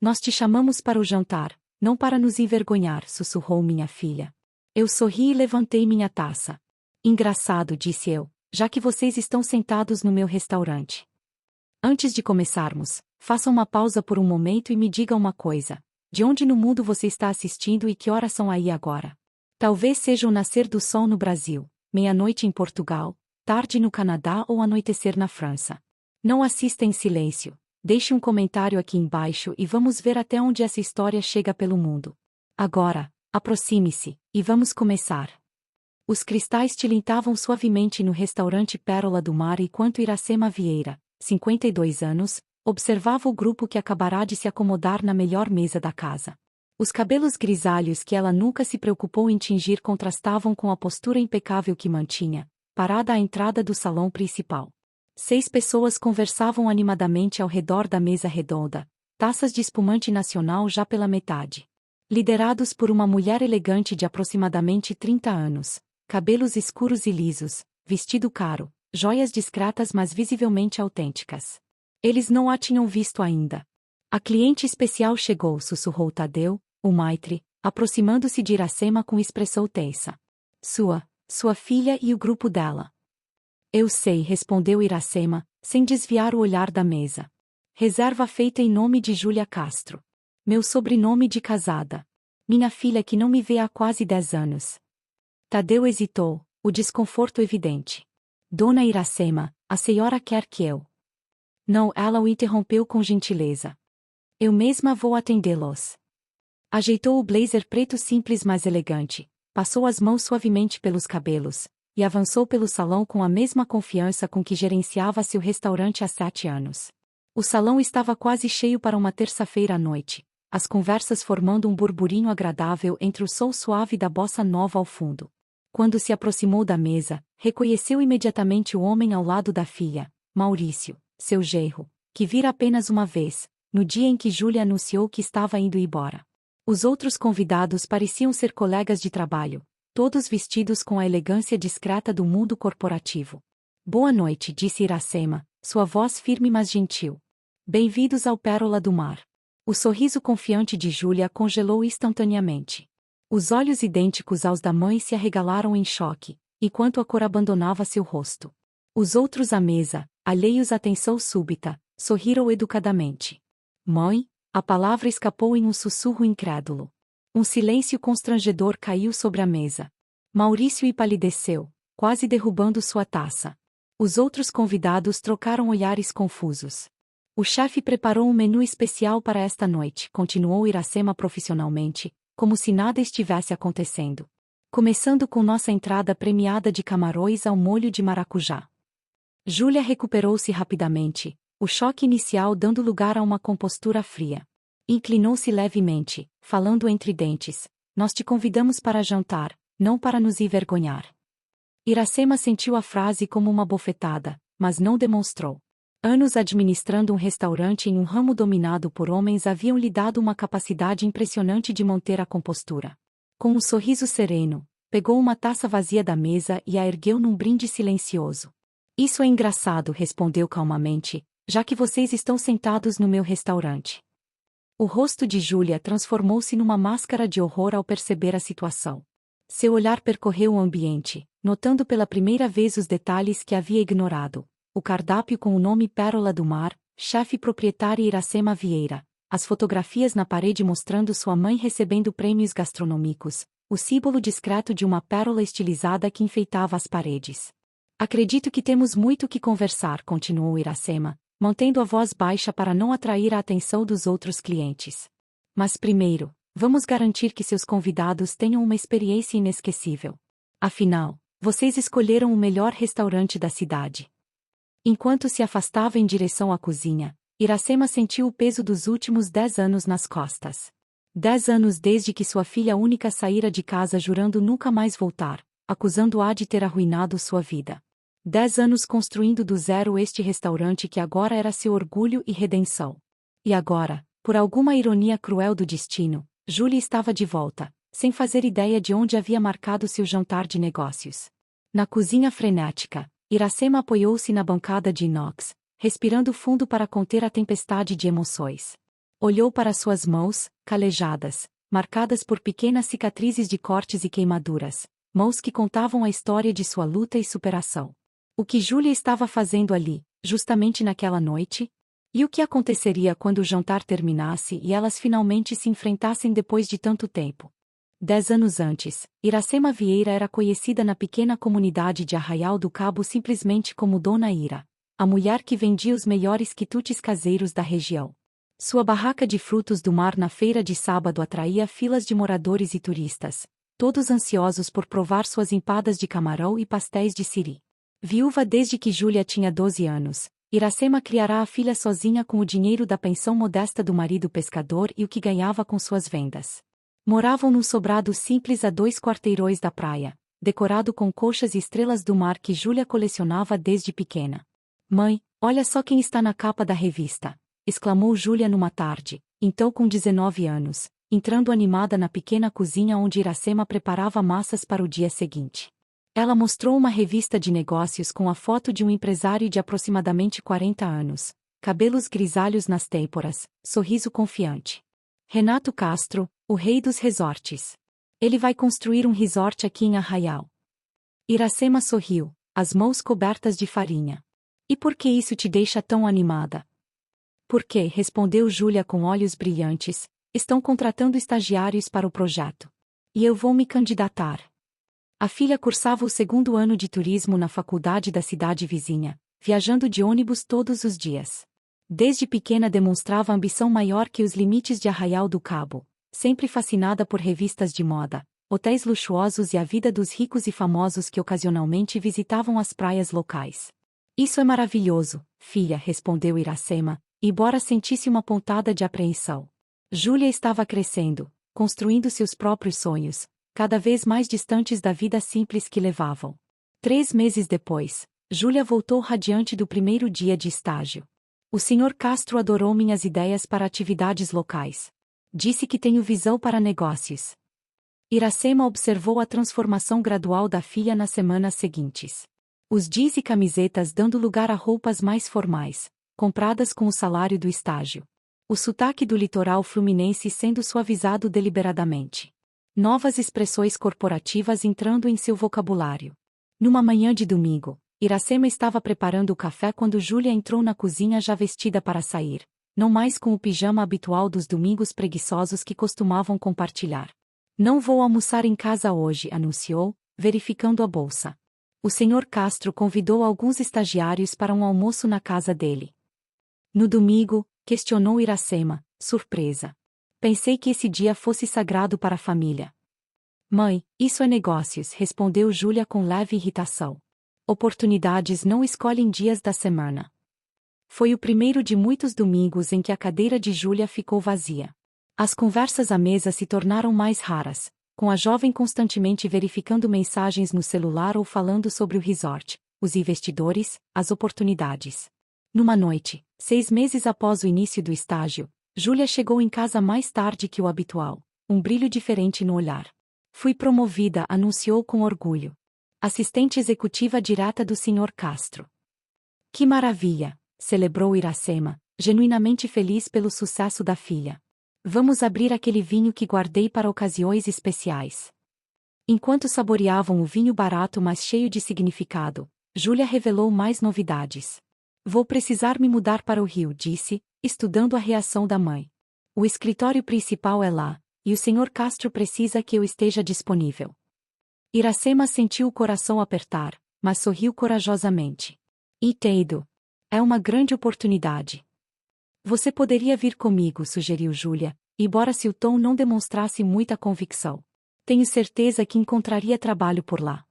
Nós te chamamos para o jantar, não para nos envergonhar, sussurrou minha filha. Eu sorri e levantei minha taça. Engraçado, disse eu, já que vocês estão sentados no meu restaurante. Antes de começarmos, faça uma pausa por um momento e me diga uma coisa. De onde no mundo você está assistindo e que horas são aí agora? Talvez seja o nascer do sol no Brasil, meia-noite em Portugal, tarde no Canadá ou anoitecer na França. Não assista em silêncio. Deixe um comentário aqui embaixo e vamos ver até onde essa história chega pelo mundo. Agora, aproxime-se, e vamos começar. Os cristais tilintavam suavemente no restaurante Pérola do Mar enquanto Iracema Vieira, 52 anos, observava o grupo que acabará de se acomodar na melhor mesa da casa. Os cabelos grisalhos que ela nunca se preocupou em tingir contrastavam com a postura impecável que mantinha, parada à entrada do salão principal. 6 pessoas conversavam animadamente ao redor da mesa redonda, taças de espumante nacional já pela metade. Liderados por uma mulher elegante de aproximadamente 30 anos, cabelos escuros e lisos, vestido caro, joias discretas mas visivelmente autênticas. Eles não a tinham visto ainda. A cliente especial chegou, sussurrou Tadeu, o maitre, aproximando-se de Iracema com expressão tensa. Sua filha e o grupo dela. Eu sei, respondeu Iracema, sem desviar o olhar da mesa. Reserva feita em nome de Júlia Castro. Meu sobrenome de casada. Minha filha que não me vê há quase 10 anos. Tadeu hesitou, o desconforto evidente. Dona Iracema, a senhora quer que eu... Não, ela o interrompeu com gentileza. Eu mesma vou atendê-los. Ajeitou o blazer preto simples mas elegante, passou as mãos suavemente pelos cabelos, e avançou pelo salão com a mesma confiança com que gerenciava seu restaurante há 7 anos. O salão estava quase cheio para uma terça-feira à noite, as conversas formando um burburinho agradável entre o sol suave da bossa nova ao fundo. Quando se aproximou da mesa, reconheceu imediatamente o homem ao lado da filha, Maurício, seu genro, que vira apenas uma vez, no dia em que Júlia anunciou que estava indo embora. Os outros convidados pareciam ser colegas de trabalho, todos vestidos com a elegância discreta do mundo corporativo. Boa noite, disse Iracema, sua voz firme mas gentil. Bem-vindos ao Pérola do Mar. O sorriso confiante de Júlia congelou instantaneamente. Os olhos idênticos aos da mãe se arregalaram em choque, enquanto a cor abandonava seu rosto. Os outros à mesa, alheios à tensão súbita, sorriram educadamente. Mãe? A palavra escapou em um sussurro incrédulo. Um silêncio constrangedor caiu sobre a mesa. Maurício empalideceu, quase derrubando sua taça. Os outros convidados trocaram olhares confusos. O chefe preparou um menu especial para esta noite, continuou Iracema profissionalmente, como se nada estivesse acontecendo. Começando com nossa entrada premiada de camarões ao molho de maracujá. Júlia recuperou-se rapidamente, o choque inicial dando lugar a uma compostura fria. Inclinou-se levemente, falando entre dentes. Nós te convidamos para jantar, não para nos envergonhar. Iracema sentiu a frase como uma bofetada, mas não demonstrou. Anos administrando um restaurante em um ramo dominado por homens haviam lhe dado uma capacidade impressionante de manter a compostura. Com um sorriso sereno, pegou uma taça vazia da mesa e a ergueu num brinde silencioso. Isso é engraçado, respondeu calmamente, já que vocês estão sentados no meu restaurante. O rosto de Júlia transformou-se numa máscara de horror ao perceber a situação. Seu olhar percorreu o ambiente, notando pela primeira vez os detalhes que havia ignorado. O cardápio com o nome Pérola do Mar, chefe proprietária Iracema Vieira, as fotografias na parede mostrando sua mãe recebendo prêmios gastronômicos, o símbolo discreto de uma pérola estilizada que enfeitava as paredes. Acredito que temos muito que conversar, continuou Iracema, mantendo a voz baixa para não atrair a atenção dos outros clientes. Mas primeiro, vamos garantir que seus convidados tenham uma experiência inesquecível. Afinal, vocês escolheram o melhor restaurante da cidade. Enquanto se afastava em direção à cozinha, Iracema sentiu o peso dos últimos 10 anos nas costas. 10 anos desde que sua filha única saíra de casa jurando nunca mais voltar, acusando-a de ter arruinado sua vida. 10 anos construindo do zero este restaurante que agora era seu orgulho e redenção. E agora, por alguma ironia cruel do destino, Júlia estava de volta, sem fazer ideia de onde havia marcado seu jantar de negócios. Na cozinha frenética, Iracema apoiou-se na bancada de inox, respirando fundo para conter a tempestade de emoções. Olhou para suas mãos, calejadas, marcadas por pequenas cicatrizes de cortes e queimaduras, mãos que contavam a história de sua luta e superação. O que Júlia estava fazendo ali, justamente naquela noite? E o que aconteceria quando o jantar terminasse e elas finalmente se enfrentassem depois de tanto tempo? 10 anos antes, Iracema Vieira era conhecida na pequena comunidade de Arraial do Cabo simplesmente como Dona Ira, a mulher que vendia os melhores quitutes caseiros da região. Sua barraca de frutos do mar na feira de sábado atraía filas de moradores e turistas, todos ansiosos por provar suas empadas de camarão e pastéis de siri. Viúva desde que Júlia tinha 12 anos, Iracema criará a filha sozinha com o dinheiro da pensão modesta do marido pescador e o que ganhava com suas vendas. Moravam num sobrado simples a 2 quarteirões da praia, decorado com conchas e estrelas do mar que Júlia colecionava desde pequena. Mãe, olha só quem está na capa da revista! Exclamou Júlia numa tarde, então com 19 anos, entrando animada na pequena cozinha onde Iracema preparava massas para o dia seguinte. Ela mostrou uma revista de negócios com a foto de um empresário de aproximadamente 40 anos, cabelos grisalhos nas têmporas, sorriso confiante. Renato Castro, o rei dos resorts. Ele vai construir um resort aqui em Arraial. Iracema sorriu, as mãos cobertas de farinha. E por que isso te deixa tão animada? Porque, respondeu Júlia com olhos brilhantes, estão contratando estagiários para o projeto. E eu vou me candidatar. A filha cursava o 2º ano de turismo na faculdade da cidade vizinha, viajando de ônibus todos os dias. Desde pequena demonstrava ambição maior que os limites de Arraial do Cabo, sempre fascinada por revistas de moda, hotéis luxuosos e a vida dos ricos e famosos que ocasionalmente visitavam as praias locais. Isso é maravilhoso, filha, respondeu Iracema, embora sentisse uma pontada de apreensão. Júlia estava crescendo, construindo seus próprios sonhos, cada vez mais distantes da vida simples que levavam. 3 meses depois, Júlia voltou radiante do primeiro dia de estágio. O Sr. Castro adorou minhas ideias para atividades locais. Disse que tenho visão para negócios. Iracema observou a transformação gradual da filha nas semanas seguintes. Os jeans e camisetas dando lugar a roupas mais formais, compradas com o salário do estágio. O sotaque do litoral fluminense sendo suavizado deliberadamente. Novas expressões corporativas entrando em seu vocabulário. Numa manhã de domingo, Iracema estava preparando o café quando Júlia entrou na cozinha já vestida para sair, não mais com o pijama habitual dos domingos preguiçosos que costumavam compartilhar. Não vou almoçar em casa hoje, anunciou, verificando a bolsa. O Sr. Castro convidou alguns estagiários para um almoço na casa dele. No domingo, questionou Iracema, surpresa. Pensei que esse dia fosse sagrado para a família. Mãe, isso é negócios, respondeu Júlia com leve irritação. Oportunidades não escolhem dias da semana. Foi o primeiro de muitos domingos em que a cadeira de Júlia ficou vazia. As conversas à mesa se tornaram mais raras, com a jovem constantemente verificando mensagens no celular ou falando sobre o resort, os investidores, as oportunidades. Numa noite, 6 meses após o início do estágio, Júlia chegou em casa mais tarde que o habitual, um brilho diferente no olhar. Fui promovida, anunciou com orgulho. Assistente executiva direta do Sr. Castro. Que maravilha, celebrou Iracema, genuinamente feliz pelo sucesso da filha. Vamos abrir aquele vinho que guardei para ocasiões especiais. Enquanto saboreavam o vinho barato mas cheio de significado, Júlia revelou mais novidades. Vou precisar me mudar para o Rio, disse, estudando a reação da mãe. O escritório principal é lá, e o Sr. Castro precisa que eu esteja disponível. Iracema sentiu o coração apertar, mas sorriu corajosamente. Entendo. É uma grande oportunidade. Você poderia vir comigo, sugeriu Júlia, embora seu tom não demonstrasse muita convicção. Tenho certeza que encontraria trabalho por lá.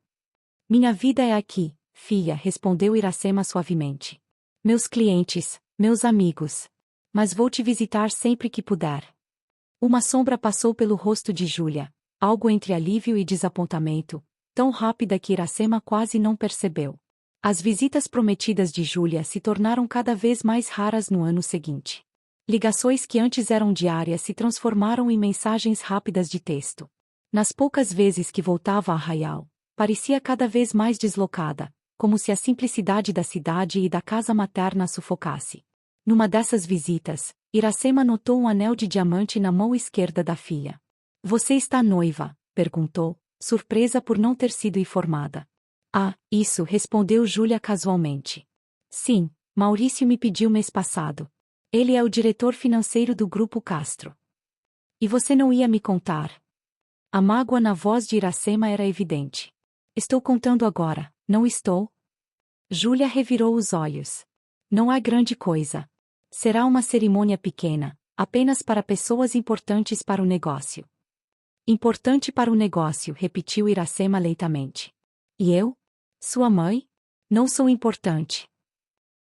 Minha vida é aqui, filha, respondeu Iracema suavemente. Meus clientes, meus amigos. Mas vou te visitar sempre que puder. Uma sombra passou pelo rosto de Júlia, algo entre alívio e desapontamento, tão rápida que Iracema quase não percebeu. As visitas prometidas de Júlia se tornaram cada vez mais raras no ano seguinte. Ligações que antes eram diárias se transformaram em mensagens rápidas de texto. Nas poucas vezes que voltava a Arraial, parecia cada vez mais deslocada, como se a simplicidade da cidade e da casa materna a sufocasse. Numa dessas visitas, Iracema notou um anel de diamante na mão esquerda da filha. Você está noiva? Perguntou, surpresa por não ter sido informada. Ah, isso, respondeu Júlia casualmente. Sim, Maurício me pediu mês passado. Ele é o diretor financeiro do Grupo Castro. E você não ia me contar? A mágoa na voz de Iracema era evidente. Estou contando agora, não estou? Júlia revirou os olhos. Não há grande coisa. Será uma cerimônia pequena, apenas para pessoas importantes para o negócio. Importante para o negócio, repetiu Iracema leitamente. E eu? Sua mãe? Não sou importante.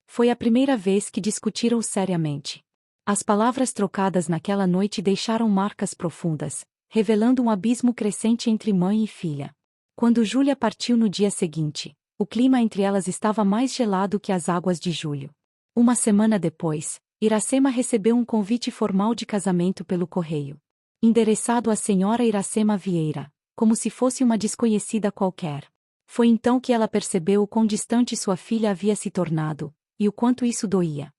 Foi a primeira vez que discutiram seriamente. As palavras trocadas naquela noite deixaram marcas profundas, revelando um abismo crescente entre mãe e filha. Quando Júlia partiu no dia seguinte, o clima entre elas estava mais gelado que as águas de julho. Uma semana depois, Iracema recebeu um convite formal de casamento pelo correio. Endereçado à senhora Iracema Vieira, como se fosse uma desconhecida qualquer. Foi então que ela percebeu o quão distante sua filha havia se tornado, e o quanto isso doía.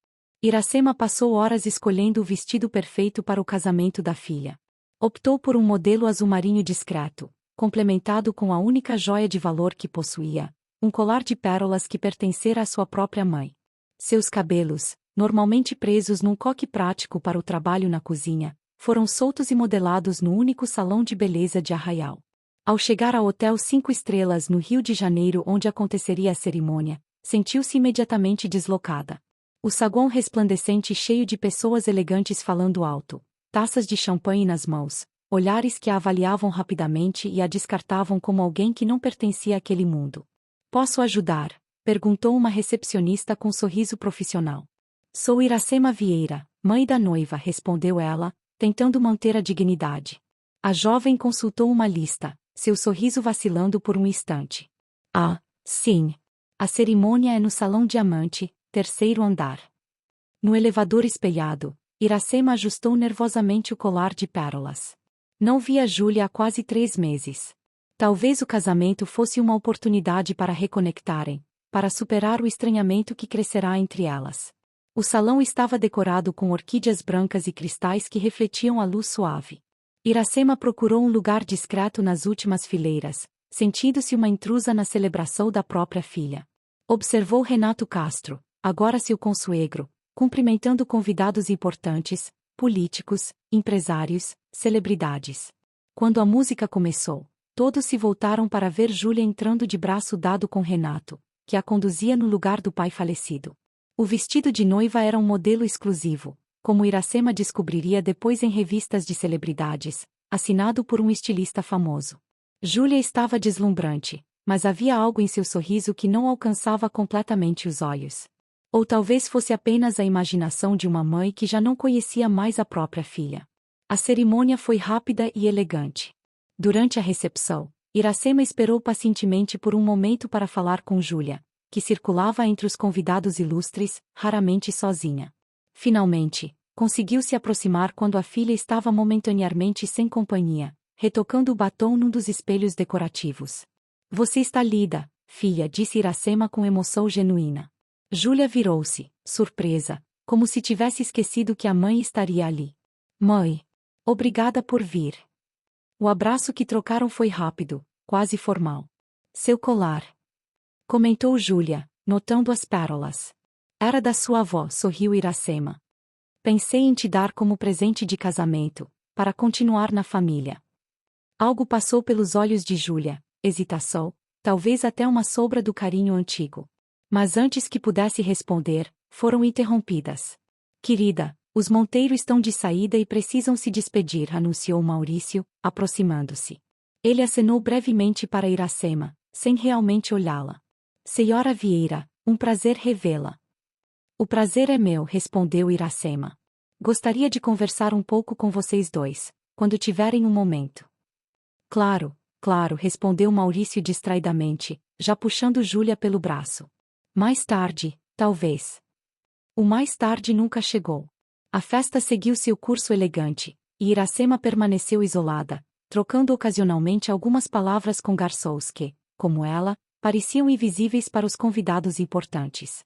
Iracema passou horas escolhendo o vestido perfeito para o casamento da filha. Optou por um modelo azul marinho discreto, complementado com a única joia de valor que possuía, um colar de pérolas que pertencera à sua própria mãe. Seus cabelos, normalmente presos num coque prático para o trabalho na cozinha, foram soltos e modelados no único salão de beleza de Arraial. Ao chegar ao Hotel 5 Estrelas no Rio de Janeiro onde aconteceria a cerimônia, sentiu-se imediatamente deslocada. O saguão resplandecente e cheio de pessoas elegantes falando alto, taças de champanhe nas mãos, olhares que a avaliavam rapidamente e a descartavam como alguém que não pertencia àquele mundo. Posso ajudar? Perguntou uma recepcionista com sorriso profissional. Sou Iracema Vieira, mãe da noiva, respondeu ela, tentando manter a dignidade. A jovem consultou uma lista, seu sorriso vacilando por um instante. Ah, sim. A cerimônia é no Salão Diamante, terceiro andar. No elevador espelhado, Iracema ajustou nervosamente o colar de pérolas. Não via Júlia há quase 3 meses. Talvez o casamento fosse uma oportunidade para reconectarem, para superar o estranhamento que crescerá entre elas. O salão estava decorado com orquídeas brancas e cristais que refletiam a luz suave. Iracema procurou um lugar discreto nas últimas fileiras, sentindo-se uma intrusa na celebração da própria filha. Observou Renato Castro, agora seu consuegro, cumprimentando convidados importantes, políticos, empresários, celebridades. Quando a música começou, todos se voltaram para ver Júlia entrando de braço dado com Renato, que a conduzia no lugar do pai falecido. O vestido de noiva era um modelo exclusivo, como Iracema descobriria depois em revistas de celebridades, assinado por um estilista famoso. Júlia estava deslumbrante, mas havia algo em seu sorriso que não alcançava completamente os olhos. Ou talvez fosse apenas a imaginação de uma mãe que já não conhecia mais a própria filha. A cerimônia foi rápida e elegante. Durante a recepção, Iracema esperou pacientemente por um momento para falar com Júlia, que circulava entre os convidados ilustres, raramente sozinha. Finalmente, conseguiu se aproximar quando a filha estava momentaneamente sem companhia, retocando o batom num dos espelhos decorativos. Você está linda, filha, disse Iracema com emoção genuína. Júlia virou-se, surpresa, como se tivesse esquecido que a mãe estaria ali. Mãe, obrigada por vir. O abraço que trocaram foi rápido, quase formal. Seu colar, comentou Júlia, notando as pérolas. Era da sua avó, sorriu Iracema. Pensei em te dar como presente de casamento, para continuar na família. Algo passou pelos olhos de Júlia, hesitação, talvez até uma sombra do carinho antigo. Mas antes que pudesse responder, foram interrompidas. Querida, os Monteiro estão de saída e precisam se despedir, anunciou Maurício, aproximando-se. Ele acenou brevemente para Iracema, sem realmente olhá-la. Senhora Vieira, um prazer revê-la. O prazer é meu, respondeu Iracema. Gostaria de conversar um pouco com vocês dois, quando tiverem um momento. Claro, claro, respondeu Maurício distraidamente, já puxando Júlia pelo braço. Mais tarde, talvez. O mais tarde nunca chegou. A festa seguiu seu curso elegante, e Iracema permaneceu isolada, trocando ocasionalmente algumas palavras com garçons que, como ela, pareciam invisíveis para os convidados importantes.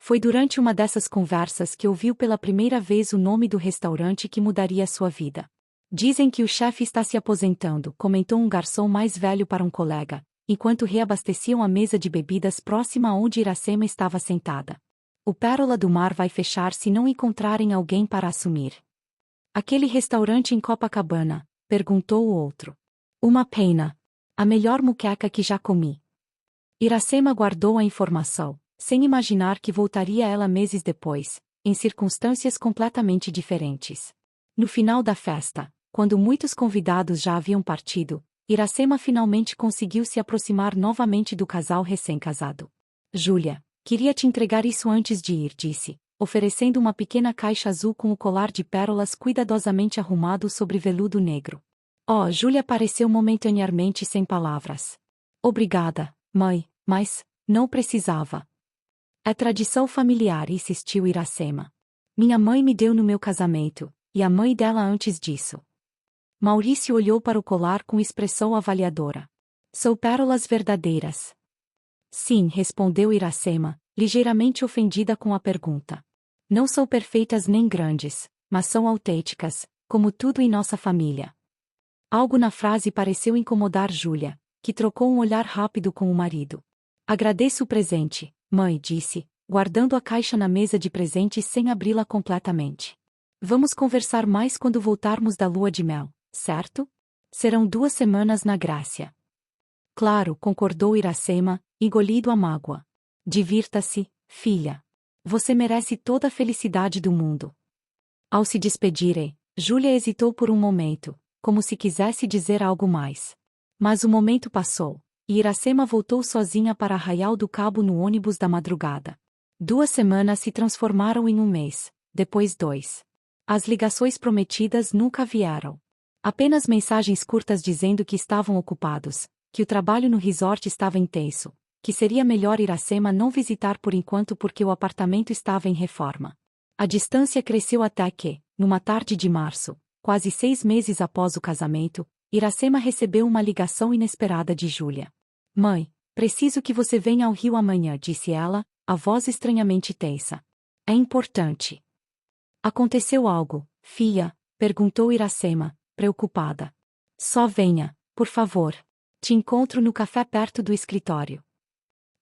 Foi durante uma dessas conversas que ouviu pela primeira vez o nome do restaurante que mudaria sua vida. Dizem que o chefe está se aposentando, comentou um garçom mais velho para um colega, enquanto reabasteciam a mesa de bebidas próxima onde Iracema estava sentada. O Pérola do Mar vai fechar se não encontrarem alguém para assumir. Aquele restaurante em Copacabana? Perguntou o outro. Uma pena. A melhor muqueca que já comi. Iracema guardou a informação, sem imaginar que voltaria ela meses depois, em circunstâncias completamente diferentes. No final da festa, quando muitos convidados já haviam partido, Iracema finalmente conseguiu se aproximar novamente do casal recém-casado. Júlia, queria te entregar isso antes de ir, disse, oferecendo uma pequena caixa azul com o colar de pérolas cuidadosamente arrumado sobre veludo negro. Oh, Júlia pareceu momentaneamente sem palavras. Obrigada, mãe, mas não precisava. É tradição familiar, insistiu Iracema. Minha mãe me deu no meu casamento, e a mãe dela antes disso. Maurício olhou para o colar com expressão avaliadora. São pérolas verdadeiras. Sim, respondeu Iracema, ligeiramente ofendida com a pergunta. Não são perfeitas nem grandes, mas são autênticas, como tudo em nossa família. Algo na frase pareceu incomodar Júlia, que trocou um olhar rápido com o marido. Agradeço o presente, mãe, disse, guardando a caixa na mesa de presentes sem abri-la completamente. Vamos conversar mais quando voltarmos da lua de mel, certo? Serão 2 semanas na Grécia. Claro, concordou Iracema, engolido a mágoa. Divirta-se, filha. Você merece toda a felicidade do mundo. Ao se despedirem, Júlia hesitou por um momento, como se quisesse dizer algo mais. Mas o momento passou, e Iracema voltou sozinha para Arraial do Cabo no ônibus da madrugada. 2 semanas se transformaram em 1 mês, depois 2. As ligações prometidas nunca vieram. Apenas mensagens curtas dizendo que estavam ocupados, que o trabalho no resort estava intenso, que seria melhor Iracema não visitar por enquanto porque o apartamento estava em reforma. A distância cresceu até que, numa tarde de março, quase 6 meses após o casamento, Iracema recebeu uma ligação inesperada de Júlia. Mãe, preciso que você venha ao Rio amanhã, disse ela, a voz estranhamente tensa. É importante. Aconteceu algo, filha? Perguntou Iracema, preocupada. Só venha, por favor. Te encontro no café perto do escritório.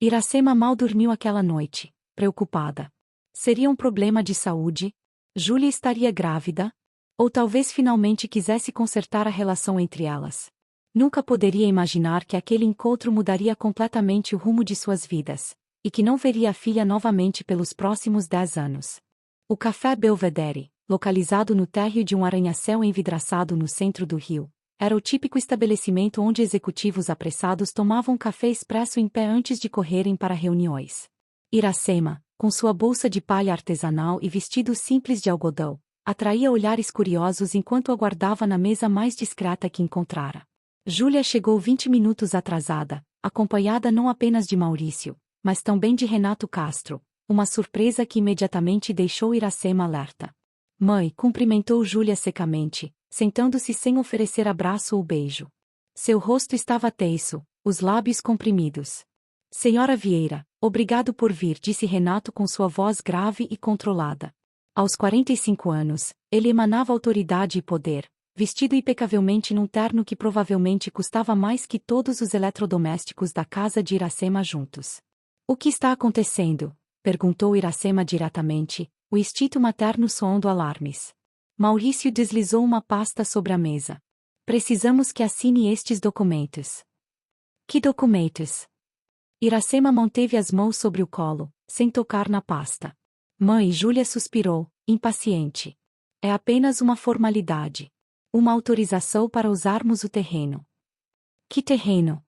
Iracema mal dormiu aquela noite, preocupada. Seria um problema de saúde? Júlia estaria grávida? Ou talvez finalmente quisesse consertar a relação entre elas? Nunca poderia imaginar que aquele encontro mudaria completamente o rumo de suas vidas, e que não veria a filha novamente pelos próximos 10 anos. O Café Belvedere, localizado no térreo de um arranha-céu envidraçado no centro do Rio, era o típico estabelecimento onde executivos apressados tomavam café expresso em pé antes de correrem para reuniões. Iracema, com sua bolsa de palha artesanal e vestido simples de algodão, atraía olhares curiosos enquanto aguardava na mesa mais discreta que encontrara. Júlia chegou 20 minutos atrasada, acompanhada não apenas de Maurício, mas também de Renato Castro, uma surpresa que imediatamente deixou Iracema alerta. Mãe, cumprimentou Júlia secamente, sentando-se sem oferecer abraço ou beijo. Seu rosto estava tenso, os lábios comprimidos. Senhora Vieira, obrigado por vir, disse Renato com sua voz grave e controlada. Aos 45 anos, ele emanava autoridade e poder, vestido impecavelmente num terno que provavelmente custava mais que todos os eletrodomésticos da casa de Iracema juntos. O que está acontecendo? Perguntou Iracema diretamente, o instinto materno soando alarmes. Maurício deslizou uma pasta sobre a mesa. Precisamos que assine estes documentos. Que documentos? Iracema manteve as mãos sobre o colo, sem tocar na pasta. Mãe, Júlia suspirou, impaciente. É apenas uma formalidade. Uma autorização para usarmos o terreno. Que terreno?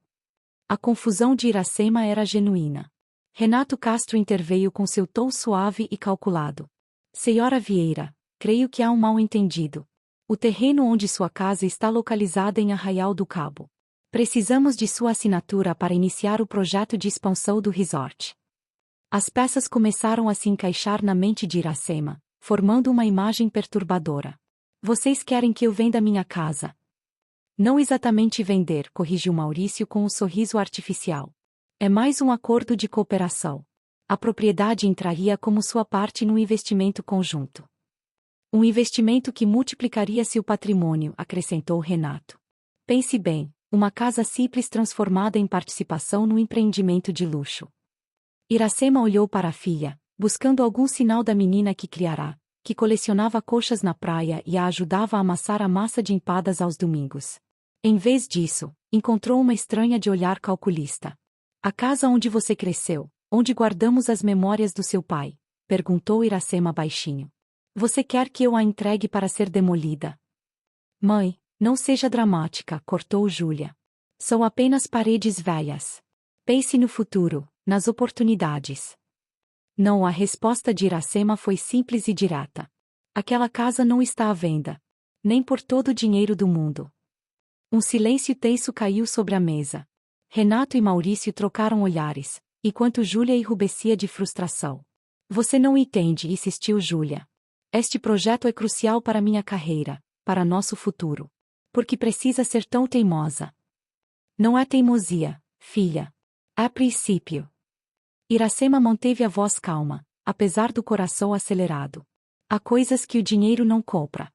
A confusão de Iracema era genuína. Renato Castro interveio com seu tom suave e calculado. Senhora Vieira, creio que há um mal-entendido. O terreno onde sua casa está localizada em Arraial do Cabo. Precisamos de sua assinatura para iniciar o projeto de expansão do resort. As peças começaram a se encaixar na mente de Iracema, formando uma imagem perturbadora. Vocês querem que eu venda minha casa? Não exatamente vender, corrigiu Maurício com um sorriso artificial. É mais um acordo de cooperação. A propriedade entraria como sua parte num investimento conjunto. Um investimento que multiplicaria seu patrimônio, acrescentou Renato. Pense bem, uma casa simples transformada em participação no empreendimento de luxo. Iracema olhou para a filha, buscando algum sinal da menina que criará, que colecionava coxas na praia e a ajudava a amassar a massa de empadas aos domingos. Em vez disso, encontrou uma estranha de olhar calculista. A casa onde você cresceu, onde guardamos as memórias do seu pai? Perguntou Iracema baixinho. Você quer que eu a entregue para ser demolida? Mãe, não seja dramática, cortou Júlia. São apenas paredes velhas. Pense no futuro, nas oportunidades. Não, a resposta de Iracema foi simples e direta. Aquela casa não está à venda. Nem por todo o dinheiro do mundo. Um silêncio tenso caiu sobre a mesa. Renato e Maurício trocaram olhares, enquanto Júlia enrubescia de frustração. Você não entende, insistiu Júlia. Este projeto é crucial para minha carreira, para nosso futuro. Por que precisa ser tão teimosa? Não é teimosia, filha. É princípio. Iracema manteve a voz calma, apesar do coração acelerado. Há coisas que o dinheiro não compra.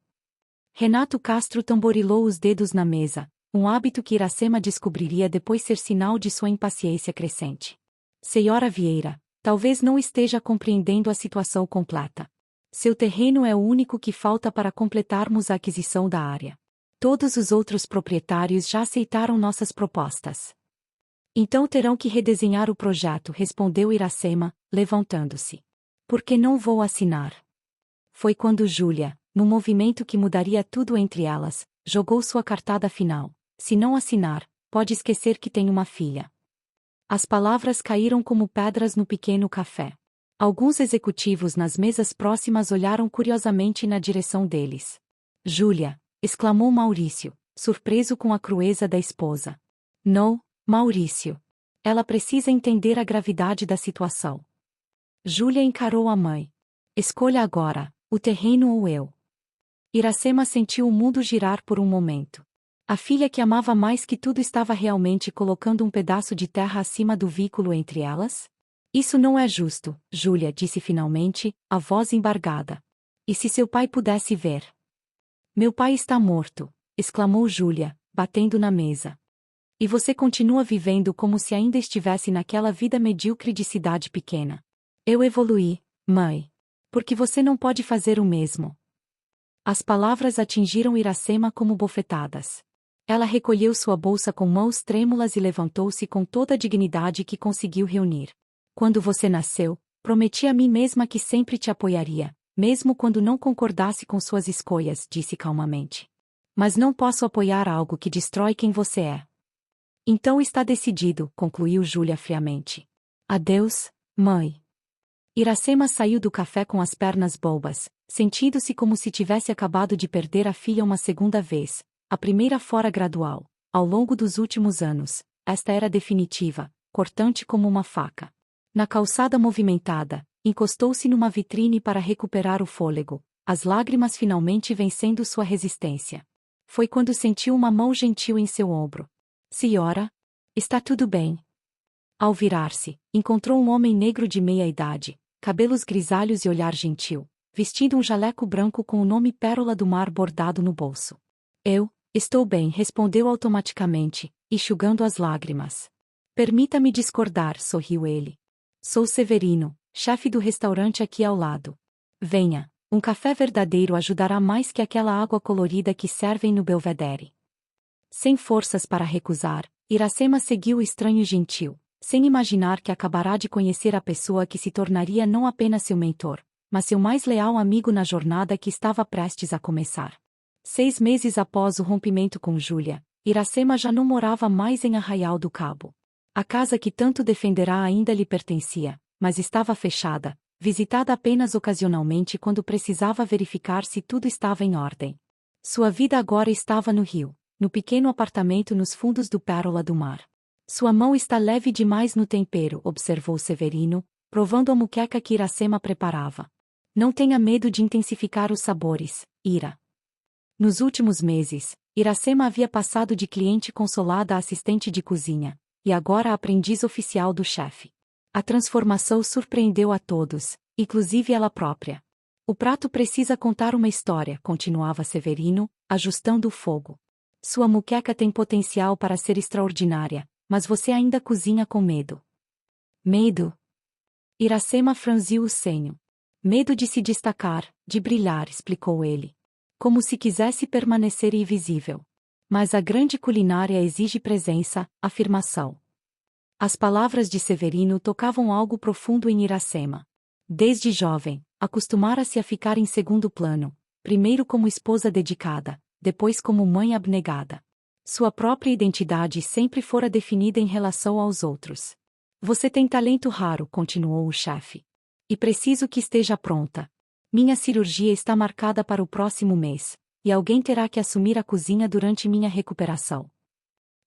Renato Castro tamborilou os dedos na mesa, um hábito que Iracema descobriria depois ser sinal de sua impaciência crescente. Senhora Vieira, talvez não esteja compreendendo a situação completa. Seu terreno é o único que falta para completarmos a aquisição da área. Todos os outros proprietários já aceitaram nossas propostas. Então terão que redesenhar o projeto, respondeu Iracema, levantando-se. Por que não vou assinar? Foi quando Júlia, num movimento que mudaria tudo entre elas, jogou sua cartada final. Se não assinar, pode esquecer que tem uma filha. As palavras caíram como pedras no pequeno café. Alguns executivos nas mesas próximas olharam curiosamente na direção deles. Júlia, exclamou Maurício, surpreso com a crueza da esposa. Não, Maurício. Ela precisa entender a gravidade da situação. Júlia encarou a mãe. Escolha agora, o terreno ou eu. Iracema sentiu o mundo girar por um momento. A filha que amava mais que tudo estava realmente colocando um pedaço de terra acima do veículo entre elas? Isso não é justo, Júlia disse finalmente, a voz embargada. E se seu pai pudesse ver? Meu pai está morto, exclamou Júlia, batendo na mesa. E você continua vivendo como se ainda estivesse naquela vida medíocre de cidade pequena. Eu evoluí, mãe. Porque você não pode fazer o mesmo. As palavras atingiram Iracema como bofetadas. Ela recolheu sua bolsa com mãos trêmulas e levantou-se com toda a dignidade que conseguiu reunir. Quando você nasceu, prometi a mim mesma que sempre te apoiaria, mesmo quando não concordasse com suas escolhas, disse calmamente. Mas não posso apoiar algo que destrói quem você é. Então está decidido, concluiu Júlia friamente. Adeus, mãe. Iracema saiu do café com as pernas bobas, sentindo-se como se tivesse acabado de perder a filha uma segunda vez, a primeira fora gradual, ao longo dos últimos anos, esta era definitiva, cortante como uma faca. Na calçada movimentada, encostou-se numa vitrine para recuperar o fôlego, as lágrimas finalmente vencendo sua resistência. Foi quando sentiu uma mão gentil em seu ombro. Senhora? Está tudo bem. Ao virar-se, encontrou um homem negro de meia idade, cabelos grisalhos e olhar gentil, vestindo um jaleco branco com o nome Pérola do Mar bordado no bolso. Eu, estou bem, respondeu automaticamente, enxugando as lágrimas. Permita-me discordar, sorriu ele. Sou Severino, chefe do restaurante aqui ao lado. Venha, um café verdadeiro ajudará mais que aquela água colorida que servem no Belvedere. Sem forças para recusar, Iracema seguiu o estranho gentil, sem imaginar que acabará de conhecer a pessoa que se tornaria não apenas seu mentor, mas seu mais leal amigo na jornada que estava prestes a começar. 6 meses após o rompimento com Júlia, Iracema já não morava mais em Arraial do Cabo. A casa que tanto defenderá ainda lhe pertencia, mas estava fechada, visitada apenas ocasionalmente quando precisava verificar se tudo estava em ordem. Sua vida agora estava no Rio, no pequeno apartamento nos fundos do Pérola do Mar. Sua mão está leve demais no tempero, observou Severino, provando a muqueca que Iracema preparava. Não tenha medo de intensificar os sabores, Ira. Nos últimos meses, Iracema havia passado de cliente consolada a assistente de cozinha, e agora a aprendiz oficial do chefe. A transformação surpreendeu a todos, inclusive ela própria. O prato precisa contar uma história, continuava Severino, ajustando o fogo. Sua moqueca tem potencial para ser extraordinária, mas você ainda cozinha com medo. Medo? Iracema franziu o senho. Medo de se destacar, de brilhar, explicou ele. Como se quisesse permanecer invisível. Mas a grande culinária exige presença, afirmação. As palavras de Severino tocavam algo profundo em Iracema. Desde jovem, acostumara-se a ficar em segundo plano, primeiro como esposa dedicada, depois como mãe abnegada. Sua própria identidade sempre fora definida em relação aos outros. Você tem talento raro, continuou o chefe. E preciso que esteja pronta. Minha cirurgia está marcada para o próximo mês, e alguém terá que assumir a cozinha durante minha recuperação.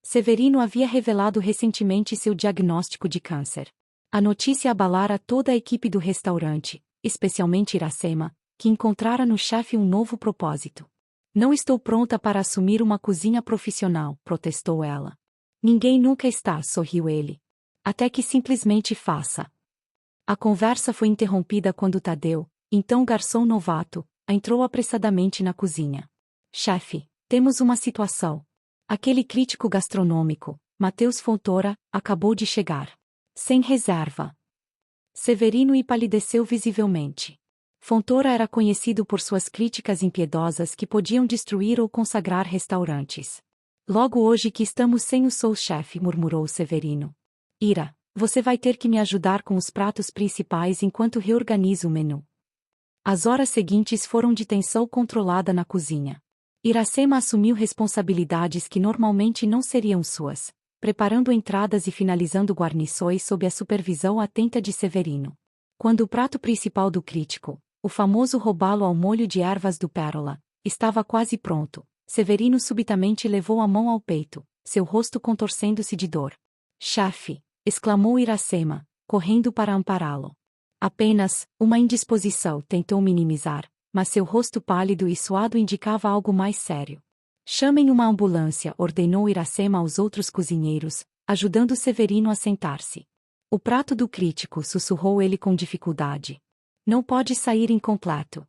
Severino havia revelado recentemente seu diagnóstico de câncer. A notícia abalara toda a equipe do restaurante, especialmente Iracema, que encontrara no chefe um novo propósito. Não estou pronta para assumir uma cozinha profissional, protestou ela. Ninguém nunca está, sorriu ele. Até que simplesmente faça. A conversa foi interrompida quando Tadeu, então o garçom novato, entrou apressadamente na cozinha. Chefe, temos uma situação. Aquele crítico gastronômico, Matheus Fontoura, acabou de chegar. Sem reserva. Severino empalideceu visivelmente. Fontoura era conhecido por suas críticas impiedosas que podiam destruir ou consagrar restaurantes. Logo hoje que estamos sem o sous-chefe, murmurou Severino. Ira, você vai ter que me ajudar com os pratos principais enquanto reorganizo o menu. As horas seguintes foram de tensão controlada na cozinha. Iracema assumiu responsabilidades que normalmente não seriam suas, preparando entradas e finalizando guarnições sob a supervisão atenta de Severino. Quando o prato principal do crítico, o famoso robalo ao molho de ervas do Pérola, estava quase pronto, Severino subitamente levou a mão ao peito, seu rosto contorcendo-se de dor. Chefe! Exclamou Iracema, correndo para ampará-lo. Apenas, uma indisposição, tentou minimizar, mas seu rosto pálido e suado indicava algo mais sério. Chamem uma ambulância, ordenou Iracema aos outros cozinheiros, ajudando Severino a sentar-se. O prato do crítico, sussurrou ele com dificuldade. Não pode sair incompleto.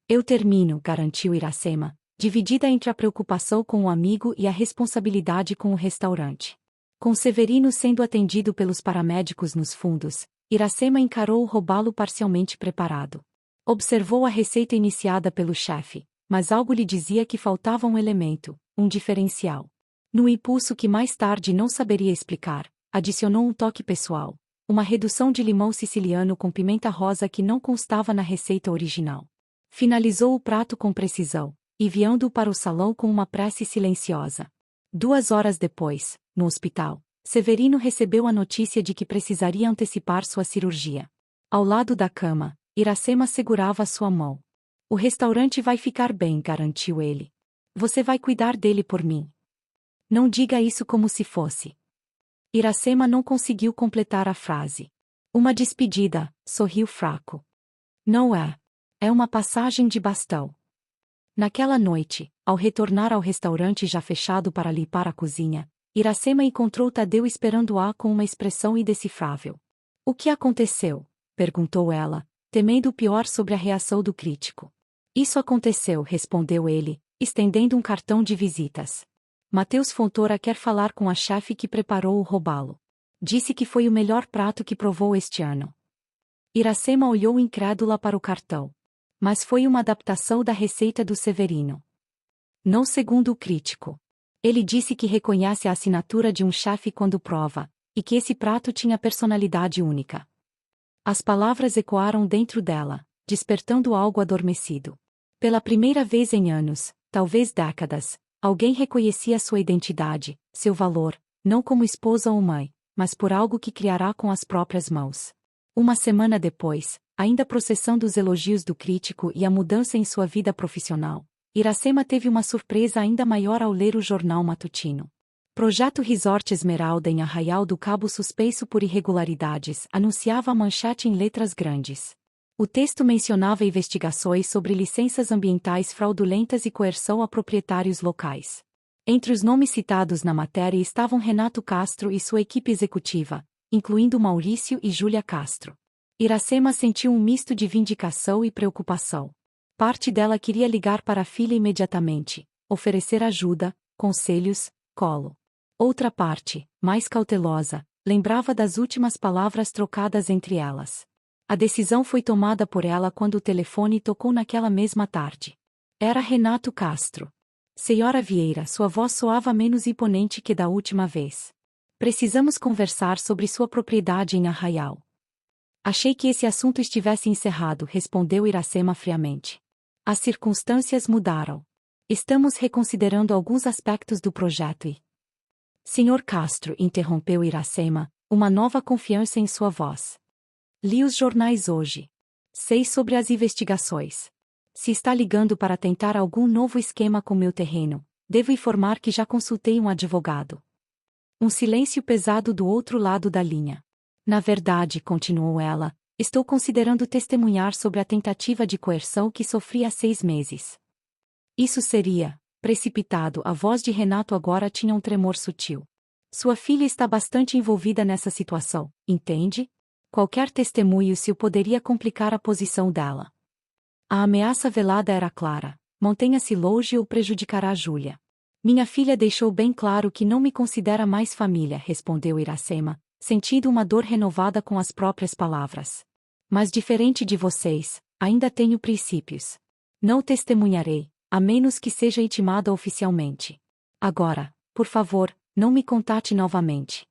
Eu termino, garantiu Iracema, dividida entre a preocupação com o amigo e a responsabilidade com o restaurante. Com Severino sendo atendido pelos paramédicos nos fundos, Iracema encarou o robalo parcialmente preparado. Observou a receita iniciada pelo chefe, mas algo lhe dizia que faltava um elemento, um diferencial. No impulso que mais tarde não saberia explicar, adicionou um toque pessoal, uma redução de limão siciliano com pimenta rosa que não constava na receita original. Finalizou o prato com precisão, enviando-o para o salão com uma prece silenciosa. 2 horas depois, no hospital, Severino recebeu a notícia de que precisaria antecipar sua cirurgia. Ao lado da cama, Iracema segurava sua mão. O restaurante vai ficar bem, garantiu ele. Você vai cuidar dele por mim. Não diga isso como se fosse. Iracema não conseguiu completar a frase. Uma despedida, sorriu fraco. Não é. É uma passagem de bastão. Naquela noite, ao retornar ao restaurante já fechado para limpar a cozinha, Iracema encontrou Tadeu esperando-a com uma expressão indecifrável. O que aconteceu? Perguntou ela, temendo o pior sobre a reação do crítico. Isso aconteceu, respondeu ele, estendendo um cartão de visitas. Matheus Fontoura quer falar com a chefe que preparou o robalo. Disse que foi o melhor prato que provou este ano. Iracema olhou incrédula para o cartão. Mas foi uma adaptação da receita do Severino. Não segundo o crítico. Ele disse que reconhece a assinatura de um chefe quando prova, e que esse prato tinha personalidade única. As palavras ecoaram dentro dela, despertando algo adormecido. Pela primeira vez em anos, talvez décadas, alguém reconhecia sua identidade, seu valor, não como esposa ou mãe, mas por algo que criará com as próprias mãos. Uma semana depois, ainda processando os elogios do crítico e a mudança em sua vida profissional, Iracema teve uma surpresa ainda maior ao ler o jornal matutino. Projeto Resort Esmeralda em Arraial do Cabo suspenso por irregularidades, anunciava a manchete em letras grandes. O texto mencionava investigações sobre licenças ambientais fraudulentas e coerção a proprietários locais. Entre os nomes citados na matéria estavam Renato Castro e sua equipe executiva, incluindo Maurício e Júlia Castro. Iracema sentiu um misto de vindicação e preocupação. Parte dela queria ligar para a filha imediatamente, oferecer ajuda, conselhos, colo. Outra parte, mais cautelosa, lembrava das últimas palavras trocadas entre elas. A decisão foi tomada por ela quando o telefone tocou naquela mesma tarde. Era Renato Castro. Senhora Vieira, sua voz soava menos imponente que da última vez. Precisamos conversar sobre sua propriedade em Arraial. Achei que esse assunto estivesse encerrado, respondeu Iracema friamente. As circunstâncias mudaram. Estamos reconsiderando alguns aspectos do projeto e... Senhor Castro, interrompeu Iracema, uma nova confiança em sua voz. Li os jornais hoje. Sei sobre as investigações. Se está ligando para tentar algum novo esquema com meu terreno, devo informar que já consultei um advogado. Um silêncio pesado do outro lado da linha. Na verdade, continuou ela, estou considerando testemunhar sobre a tentativa de coerção que sofri há 6 meses. Isso seria precipitado. A voz de Renato agora tinha um tremor sutil. Sua filha está bastante envolvida nessa situação, entende? Qualquer testemunho seu poderia complicar a posição dela. A ameaça velada era clara: mantenha-se longe ou prejudicará Júlia. Minha filha deixou bem claro que não me considera mais família, respondeu Iracema, sentindo uma dor renovada com as próprias palavras. Mas diferente de vocês, ainda tenho princípios. Não testemunharei, a menos que seja intimada oficialmente. Agora, por favor, não me contate novamente.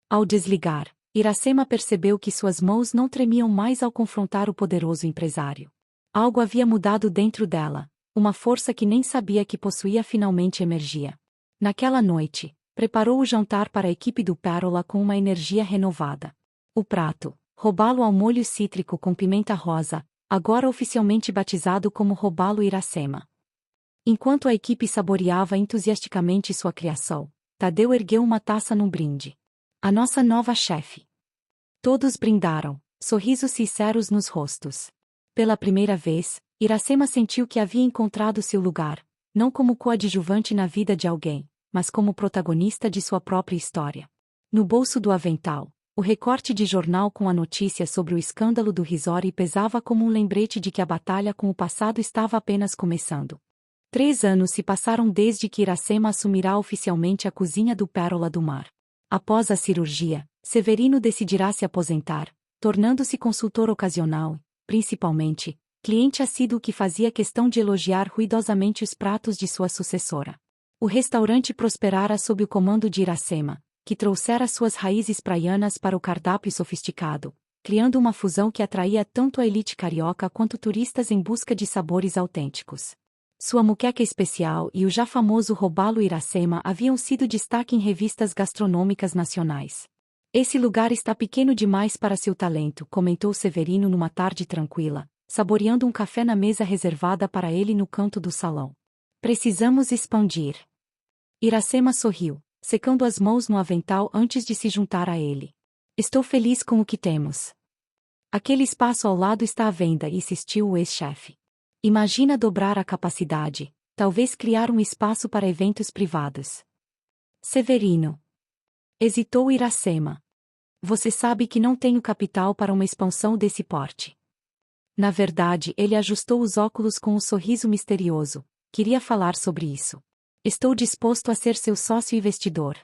Ao desligar, Iracema percebeu que suas mãos não tremiam mais ao confrontar o poderoso empresário. Algo havia mudado dentro dela, uma força que nem sabia que possuía finalmente emergia. Naquela noite, preparou o jantar para a equipe do Pérola com uma energia renovada. O prato, robalo ao molho cítrico com pimenta rosa, agora oficialmente batizado como robalo Iracema. Enquanto a equipe saboreava entusiasticamente sua criação, Tadeu ergueu uma taça num brinde. A nossa nova chefe. Todos brindaram, sorrisos sinceros nos rostos. Pela primeira vez, Iracema sentiu que havia encontrado seu lugar, não como coadjuvante na vida de alguém, mas como protagonista de sua própria história. No bolso do avental, o recorte de jornal com a notícia sobre o escândalo do Risori pesava como um lembrete de que a batalha com o passado estava apenas começando. 3 anos se passaram desde que Iracema assumirá oficialmente a cozinha do Pérola do Mar. Após a cirurgia, Severino decidirá se aposentar, tornando-se consultor ocasional, principalmente, cliente assíduo que fazia questão de elogiar ruidosamente os pratos de sua sucessora. O restaurante prosperara sob o comando de Iracema, que trouxera suas raízes praianas para o cardápio sofisticado, criando uma fusão que atraía tanto a elite carioca quanto turistas em busca de sabores autênticos. Sua muqueca especial e o já famoso robalo Iracema haviam sido destaque em revistas gastronômicas nacionais. Esse lugar está pequeno demais para seu talento, comentou Severino numa tarde tranquila, saboreando um café na mesa reservada para ele no canto do salão. Precisamos expandir. Iracema sorriu, secando as mãos no avental antes de se juntar a ele. Estou feliz com o que temos. Aquele espaço ao lado está à venda, insistiu o ex-chefe. Imagina dobrar a capacidade, talvez criar um espaço para eventos privados. Severino. Hesitou Iracema. Você sabe que não tenho capital para uma expansão desse porte. Na verdade, ele ajustou os óculos com um sorriso misterioso. Queria falar sobre isso. Estou disposto a ser seu sócio investidor.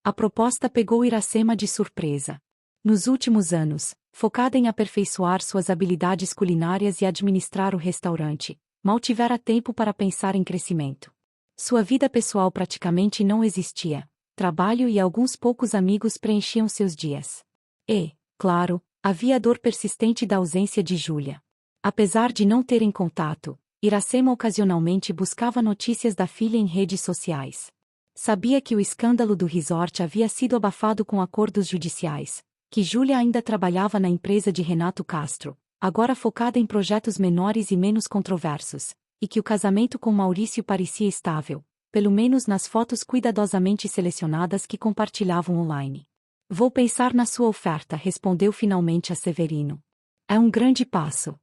A proposta pegou Iracema de surpresa. Nos últimos anos, focada em aperfeiçoar suas habilidades culinárias e administrar o restaurante, mal tivera tempo para pensar em crescimento. Sua vida pessoal praticamente não existia. Trabalho e alguns poucos amigos preenchiam seus dias. E, claro, havia a dor persistente da ausência de Júlia. Apesar de não terem contato, Iracema ocasionalmente buscava notícias da filha em redes sociais. Sabia que o escândalo do resort havia sido abafado com acordos judiciais, que Júlia ainda trabalhava na empresa de Renato Castro, agora focada em projetos menores e menos controversos, e que o casamento com Maurício parecia estável, pelo menos nas fotos cuidadosamente selecionadas que compartilhavam online. Vou pensar na sua oferta, respondeu finalmente a Severino. É um grande passo.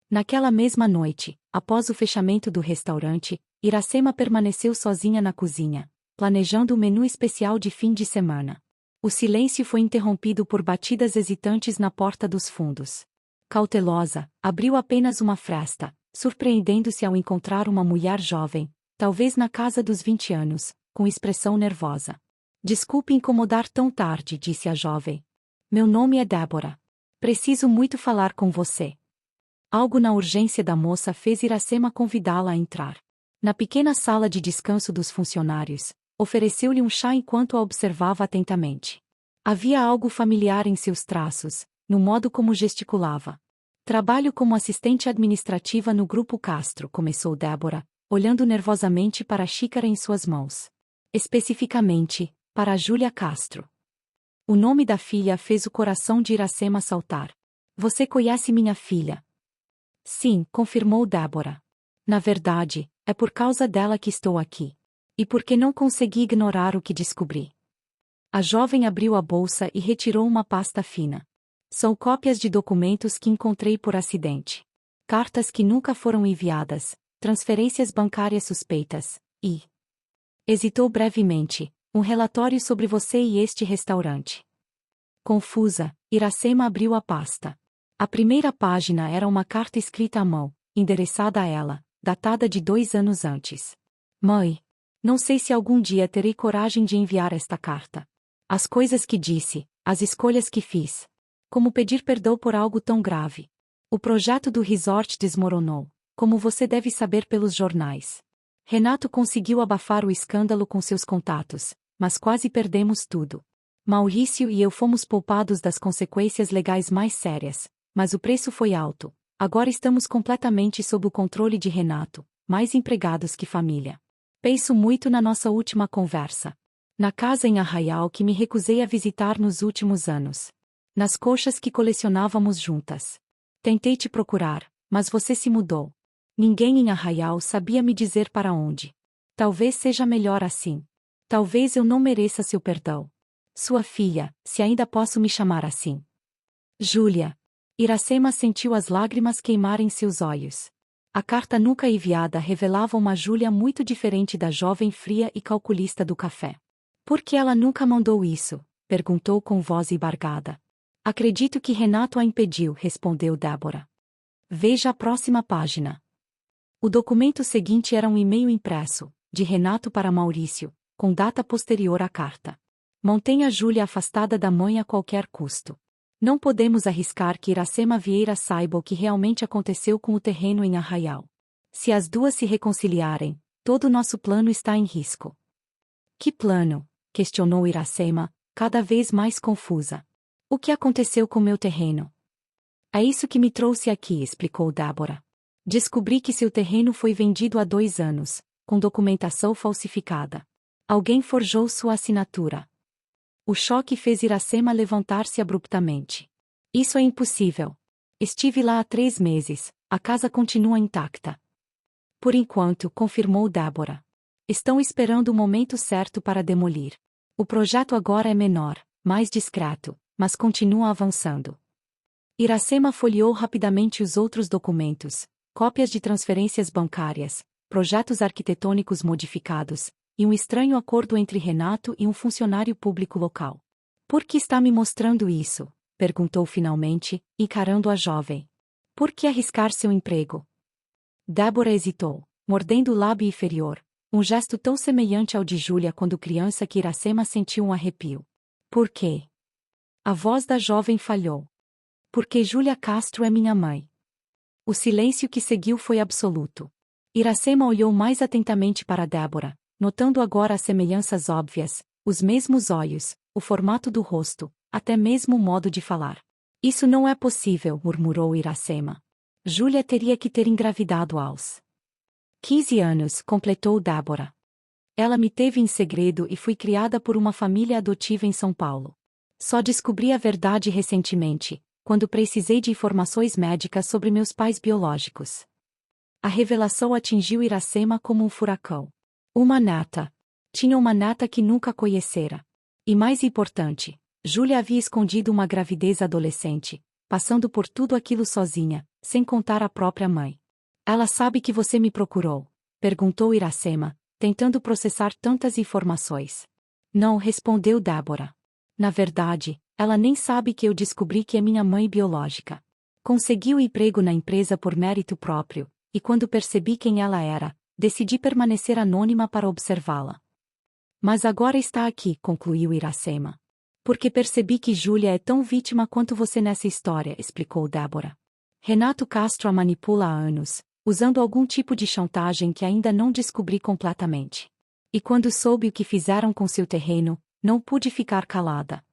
Naquela mesma noite, após o fechamento do restaurante, Iracema permaneceu sozinha na cozinha, planejando o menu especial de fim de semana. O silêncio foi interrompido por batidas hesitantes na porta dos fundos. Cautelosa, abriu apenas uma fresta, surpreendendo-se ao encontrar uma mulher jovem, talvez na casa dos 20 anos, com expressão nervosa. Desculpe incomodar tão tarde, disse a jovem. Meu nome é Débora. Preciso muito falar com você. Algo na urgência da moça fez Iracema convidá-la a entrar. Na pequena sala de descanso dos funcionários, ofereceu-lhe um chá enquanto a observava atentamente. Havia algo familiar em seus traços, no modo como gesticulava. Trabalho como assistente administrativa no Grupo Castro, começou Débora, olhando nervosamente para a xícara em suas mãos. Especificamente, para a Júlia Castro. O nome da filha fez o coração de Iracema saltar. Você conhece minha filha? Sim, confirmou Débora. Na verdade, é por causa dela que estou aqui. E porque não consegui ignorar o que descobri. A jovem abriu a bolsa e retirou uma pasta fina. São cópias de documentos que encontrei por acidente. Cartas que nunca foram enviadas, transferências bancárias suspeitas, e... Hesitou brevemente, um relatório sobre você e este restaurante. Confusa, Iracema abriu a pasta. A primeira página era uma carta escrita à mão, endereçada a ela, datada de 2 anos antes. Mãe, não sei se algum dia terei coragem de enviar esta carta. As coisas que disse, as escolhas que fiz. Como pedir perdão por algo tão grave. O projeto do resort desmoronou, como você deve saber pelos jornais. Renato conseguiu abafar o escândalo com seus contatos, mas quase perdemos tudo. Maurício e eu fomos poupados das consequências legais mais sérias, mas o preço foi alto. Agora estamos completamente sob o controle de Renato, mais empregados que família. Penso muito na nossa última conversa. Na casa em Arraial que me recusei a visitar nos últimos anos. Nas coxas que colecionávamos juntas. Tentei te procurar, mas você se mudou. Ninguém em Arraial sabia me dizer para onde. Talvez seja melhor assim. Talvez eu não mereça seu perdão. Sua filha, se ainda posso me chamar assim. Júlia. Iracema sentiu as lágrimas queimarem seus olhos. A carta nunca enviada revelava uma Júlia muito diferente da jovem fria e calculista do café. Por que ela nunca mandou isso? Perguntou com voz embargada. Acredito que Renato a impediu, respondeu Débora. Veja a próxima página. O documento seguinte era um e-mail impresso, de Renato para Maurício, com data posterior à carta. Mantenha Júlia afastada da mãe a qualquer custo. Não podemos arriscar que Iracema Vieira saiba o que realmente aconteceu com o terreno em Arraial. Se as duas se reconciliarem, todo o nosso plano está em risco. Que plano? Questionou Iracema, cada vez mais confusa. O que aconteceu com meu terreno? É isso que me trouxe aqui, explicou Débora. Descobri que seu terreno foi vendido há 2 anos, com documentação falsificada. Alguém forjou sua assinatura. O choque fez Iracema levantar-se abruptamente. Isso é impossível. Estive lá há 3 meses, a casa continua intacta. Por enquanto, confirmou Débora. Estão esperando o momento certo para demolir. O projeto agora é menor, mais discreto, mas continua avançando. Iracema folheou rapidamente os outros documentos, cópias de transferências bancárias, projetos arquitetônicos modificados, e um estranho acordo entre Renato e um funcionário público local. Por que está me mostrando isso? Perguntou finalmente, encarando a jovem. Por que arriscar seu emprego? Débora hesitou, mordendo o lábio inferior, um gesto tão semelhante ao de Júlia quando criança que Iracema sentiu um arrepio. Por quê? A voz da jovem falhou. Porque Júlia Castro é minha mãe. O silêncio que seguiu foi absoluto. Iracema olhou mais atentamente para Débora, notando agora as semelhanças óbvias, os mesmos olhos, o formato do rosto, até mesmo o modo de falar. Isso não é possível, murmurou Iracema. Júlia teria que ter engravidado aos 15 anos, completou Débora. Ela me teve em segredo e fui criada por uma família adotiva em São Paulo. Só descobri a verdade recentemente, quando precisei de informações médicas sobre meus pais biológicos. A revelação atingiu Iracema como um furacão. Uma neta. Tinha uma neta que nunca conhecera. E mais importante, Júlia havia escondido uma gravidez adolescente, passando por tudo aquilo sozinha, sem contar à própria mãe. Ela sabe que você me procurou? Perguntou Iracema, tentando processar tantas informações. Não, respondeu Débora. Na verdade, ela nem sabe que eu descobri que é minha mãe biológica. Consegui o emprego na empresa por mérito próprio, e quando percebi quem ela era, decidi permanecer anônima para observá-la. Mas agora está aqui, concluiu Iracema. Porque percebi que Júlia é tão vítima quanto você nessa história, explicou Débora. Renato Castro a manipula há anos, usando algum tipo de chantagem que ainda não descobri completamente. E quando soube o que fizeram com seu terreno, não pude ficar calada.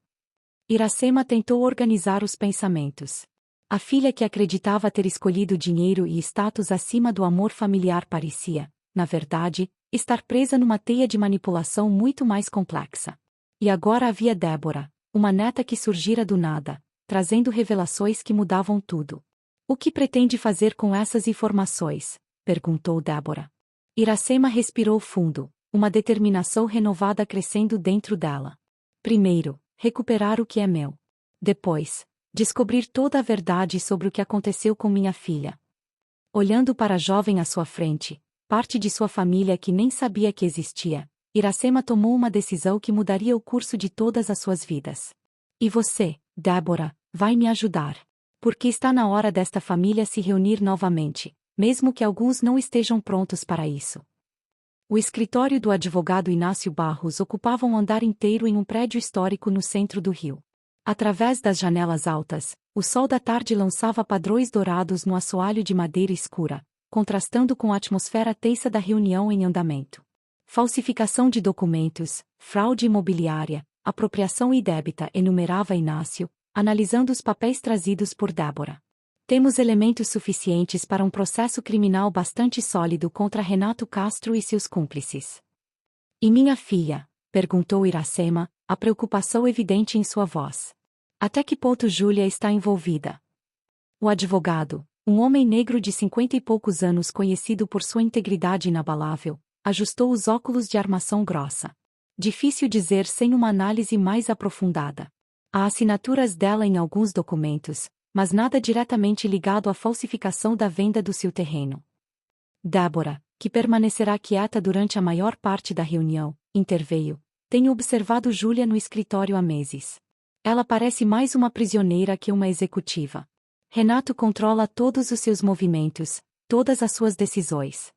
Iracema tentou organizar os pensamentos. A filha que acreditava ter escolhido dinheiro e status acima do amor familiar parecia, na verdade, estar presa numa teia de manipulação muito mais complexa. E agora havia Débora, uma neta que surgira do nada, trazendo revelações que mudavam tudo. O que pretende fazer com essas informações? Perguntou Débora. Iracema respirou fundo, uma determinação renovada crescendo dentro dela. Primeiro, recuperar o que é meu. Depois, descobrir toda a verdade sobre o que aconteceu com minha filha. Olhando para a jovem à sua frente, parte de sua família que nem sabia que existia, Iracema tomou uma decisão que mudaria o curso de todas as suas vidas. E você, Débora, vai me ajudar. Porque está na hora desta família se reunir novamente, mesmo que alguns não estejam prontos para isso. O escritório do advogado Inácio Barros ocupava um andar inteiro em um prédio histórico no centro do Rio. Através das janelas altas, o sol da tarde lançava padrões dourados no assoalho de madeira escura, contrastando com a atmosfera tensa da reunião em andamento. Falsificação de documentos, fraude imobiliária, apropriação indébita, enumerava Inácio, analisando os papéis trazidos por Débora. Temos elementos suficientes para um processo criminal bastante sólido contra Renato Castro e seus cúmplices. E minha filha? Perguntou Iracema, a preocupação evidente em sua voz. Até que ponto Júlia está envolvida? O advogado, um homem negro de 50 e poucos anos conhecido por sua integridade inabalável, ajustou os óculos de armação grossa. Difícil dizer sem uma análise mais aprofundada. Há assinaturas dela em alguns documentos, mas nada diretamente ligado à falsificação da venda do seu terreno. Débora, que permanecerá quieta durante a maior parte da reunião, interveio. Tenho observado Júlia no escritório há meses. Ela parece mais uma prisioneira que uma executiva. Renato controla todos os seus movimentos, todas as suas decisões.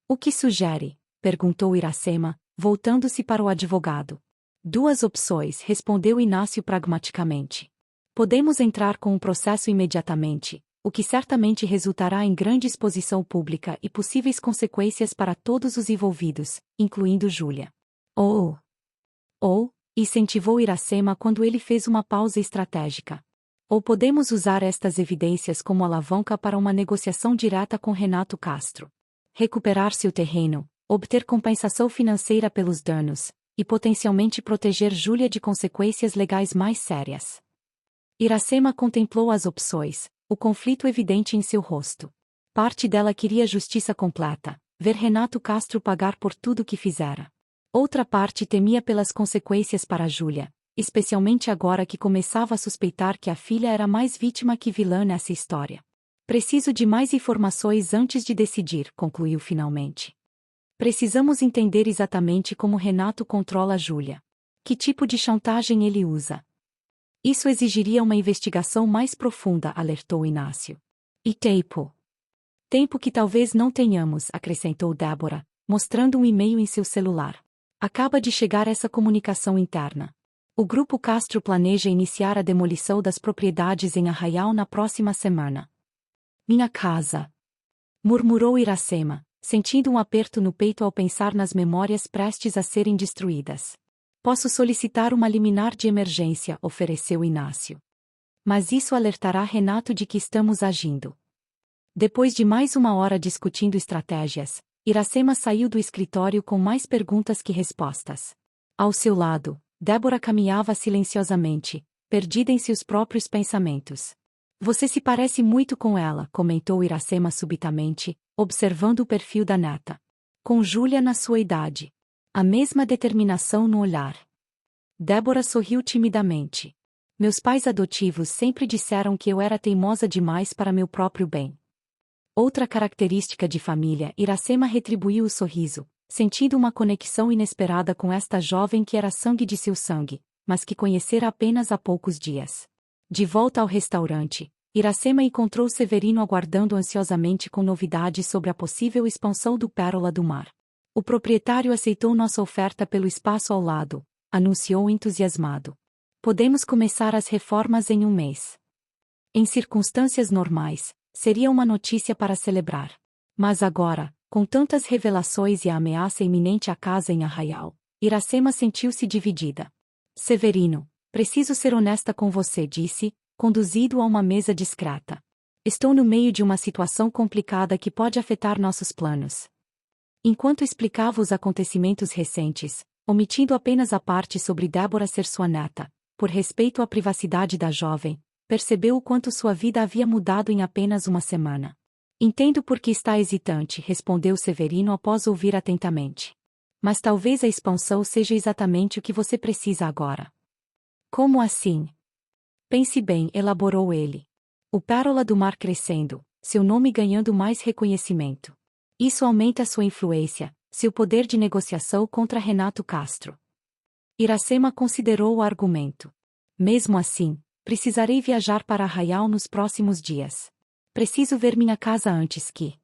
O que sugere? Perguntou Iracema, voltando-se para o advogado. Duas opções, respondeu Inácio pragmaticamente. Podemos entrar com o processo imediatamente, o que certamente resultará em grande exposição pública e possíveis consequências para todos os envolvidos, incluindo Júlia. Ou, incentivou Iracema quando ele fez uma pausa estratégica. Ou podemos usar estas evidências como alavanca para uma negociação direta com Renato Castro. Recuperar seu terreno, obter compensação financeira pelos danos, e potencialmente proteger Júlia de consequências legais mais sérias. Iracema contemplou as opções, o conflito evidente em seu rosto. Parte dela queria justiça completa, ver Renato Castro pagar por tudo que fizera. Outra parte temia pelas consequências para Júlia, especialmente agora que começava a suspeitar que a filha era mais vítima que vilã nessa história. Preciso de mais informações antes de decidir, concluiu finalmente. Precisamos entender exatamente como Renato controla Júlia. Que tipo de chantagem ele usa? Isso exigiria uma investigação mais profunda, alertou Inácio. E tempo? Tempo que talvez não tenhamos, acrescentou Débora, mostrando um e-mail em seu celular. Acaba de chegar essa comunicação interna. O Grupo Castro planeja iniciar a demolição das propriedades em Arraial na próxima semana. Minha casa! Murmurou Iracema, sentindo um aperto no peito ao pensar nas memórias prestes a serem destruídas. Posso solicitar uma liminar de emergência, ofereceu Inácio. Mas isso alertará Renato de que estamos agindo. Depois de mais uma hora discutindo estratégias, Iracema saiu do escritório com mais perguntas que respostas. Ao seu lado, Débora caminhava silenciosamente, perdida em seus próprios pensamentos. Você se parece muito com ela, comentou Iracema subitamente, observando o perfil da neta. Com Júlia na sua idade. A mesma determinação no olhar. Débora sorriu timidamente. Meus pais adotivos sempre disseram que eu era teimosa demais para meu próprio bem. Outra característica de família, Iracema retribuiu o sorriso, sentindo uma conexão inesperada com esta jovem que era sangue de seu sangue, mas que conhecera apenas há poucos dias. De volta ao restaurante, Iracema encontrou Severino aguardando ansiosamente com novidades sobre a possível expansão do Pérola do Mar. O proprietário aceitou nossa oferta pelo espaço ao lado, anunciou entusiasmado. Podemos começar as reformas em um mês. Em circunstâncias normais, seria uma notícia para celebrar. Mas agora, com tantas revelações e a ameaça iminente à casa em Arraial, Iracema sentiu-se dividida. Severino, preciso ser honesta com você, disse, conduzido a uma mesa discreta. Estou no meio de uma situação complicada que pode afetar nossos planos. Enquanto explicava os acontecimentos recentes, omitindo apenas a parte sobre Débora ser sua neta, por respeito à privacidade da jovem, percebeu o quanto sua vida havia mudado em apenas uma semana. Entendo por que está hesitante, respondeu Severino após ouvir atentamente. Mas talvez a expansão seja exatamente o que você precisa agora. Como assim? Pense bem, elaborou ele. O Pérola do Mar crescendo, seu nome ganhando mais reconhecimento. Isso aumenta sua influência, seu poder de negociação contra Renato Castro. Iracema considerou o argumento. Mesmo assim, precisarei viajar para Arraial nos próximos dias. Preciso ver minha casa antes que...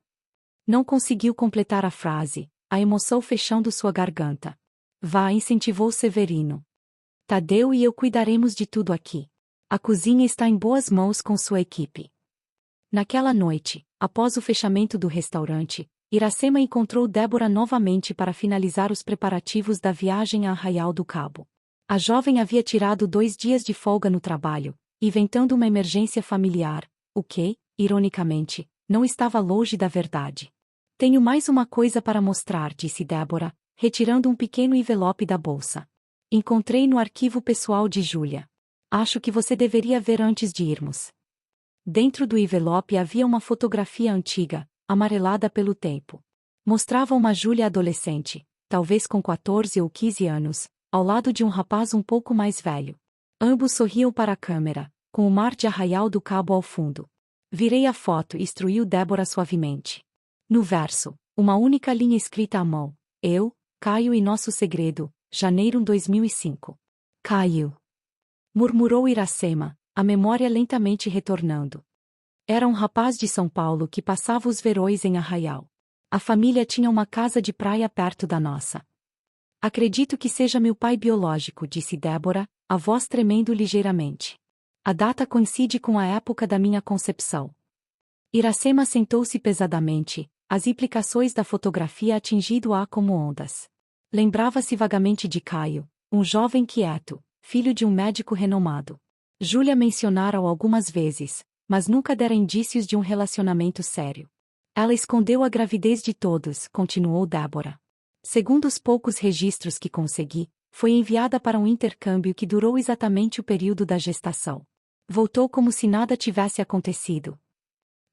Não conseguiu completar a frase, a emoção fechando sua garganta. Vá, incentivou Severino. Tadeu e eu cuidaremos de tudo aqui. A cozinha está em boas mãos com sua equipe. Naquela noite, após o fechamento do restaurante, Iracema encontrou Débora novamente para finalizar os preparativos da viagem a Arraial do Cabo. A jovem havia tirado 2 dias de folga no trabalho, inventando uma emergência familiar, o que, ironicamente, não estava longe da verdade. Tenho mais uma coisa para mostrar, disse Débora, retirando um pequeno envelope da bolsa. Encontrei no arquivo pessoal de Júlia. Acho que você deveria ver antes de irmos. Dentro do envelope havia uma fotografia antiga, amarelada pelo tempo. Mostrava uma Júlia adolescente, talvez com 14 ou 15 anos, ao lado de um rapaz um pouco mais velho. Ambos sorriam para a câmera, com o mar de Arraial do Cabo ao fundo. Virei a foto, instruiu Débora suavemente. No verso, uma única linha escrita à mão. Eu, Caio e nosso segredo, janeiro 2005. Caio. Murmurou Iracema, a memória lentamente retornando. Era um rapaz de São Paulo que passava os verões em Arraial. A família tinha uma casa de praia perto da nossa. Acredito que seja meu pai biológico, disse Débora, a voz tremendo ligeiramente. A data coincide com a época da minha concepção. Iracema sentou-se pesadamente, as implicações da fotografia atingindo-a como ondas. Lembrava-se vagamente de Caio, um jovem quieto, filho de um médico renomado. Júlia mencionara-o algumas vezes, mas nunca dera indícios de um relacionamento sério. Ela escondeu a gravidez de todos, continuou Débora. Segundo os poucos registros que consegui, foi enviada para um intercâmbio que durou exatamente o período da gestação. Voltou como se nada tivesse acontecido.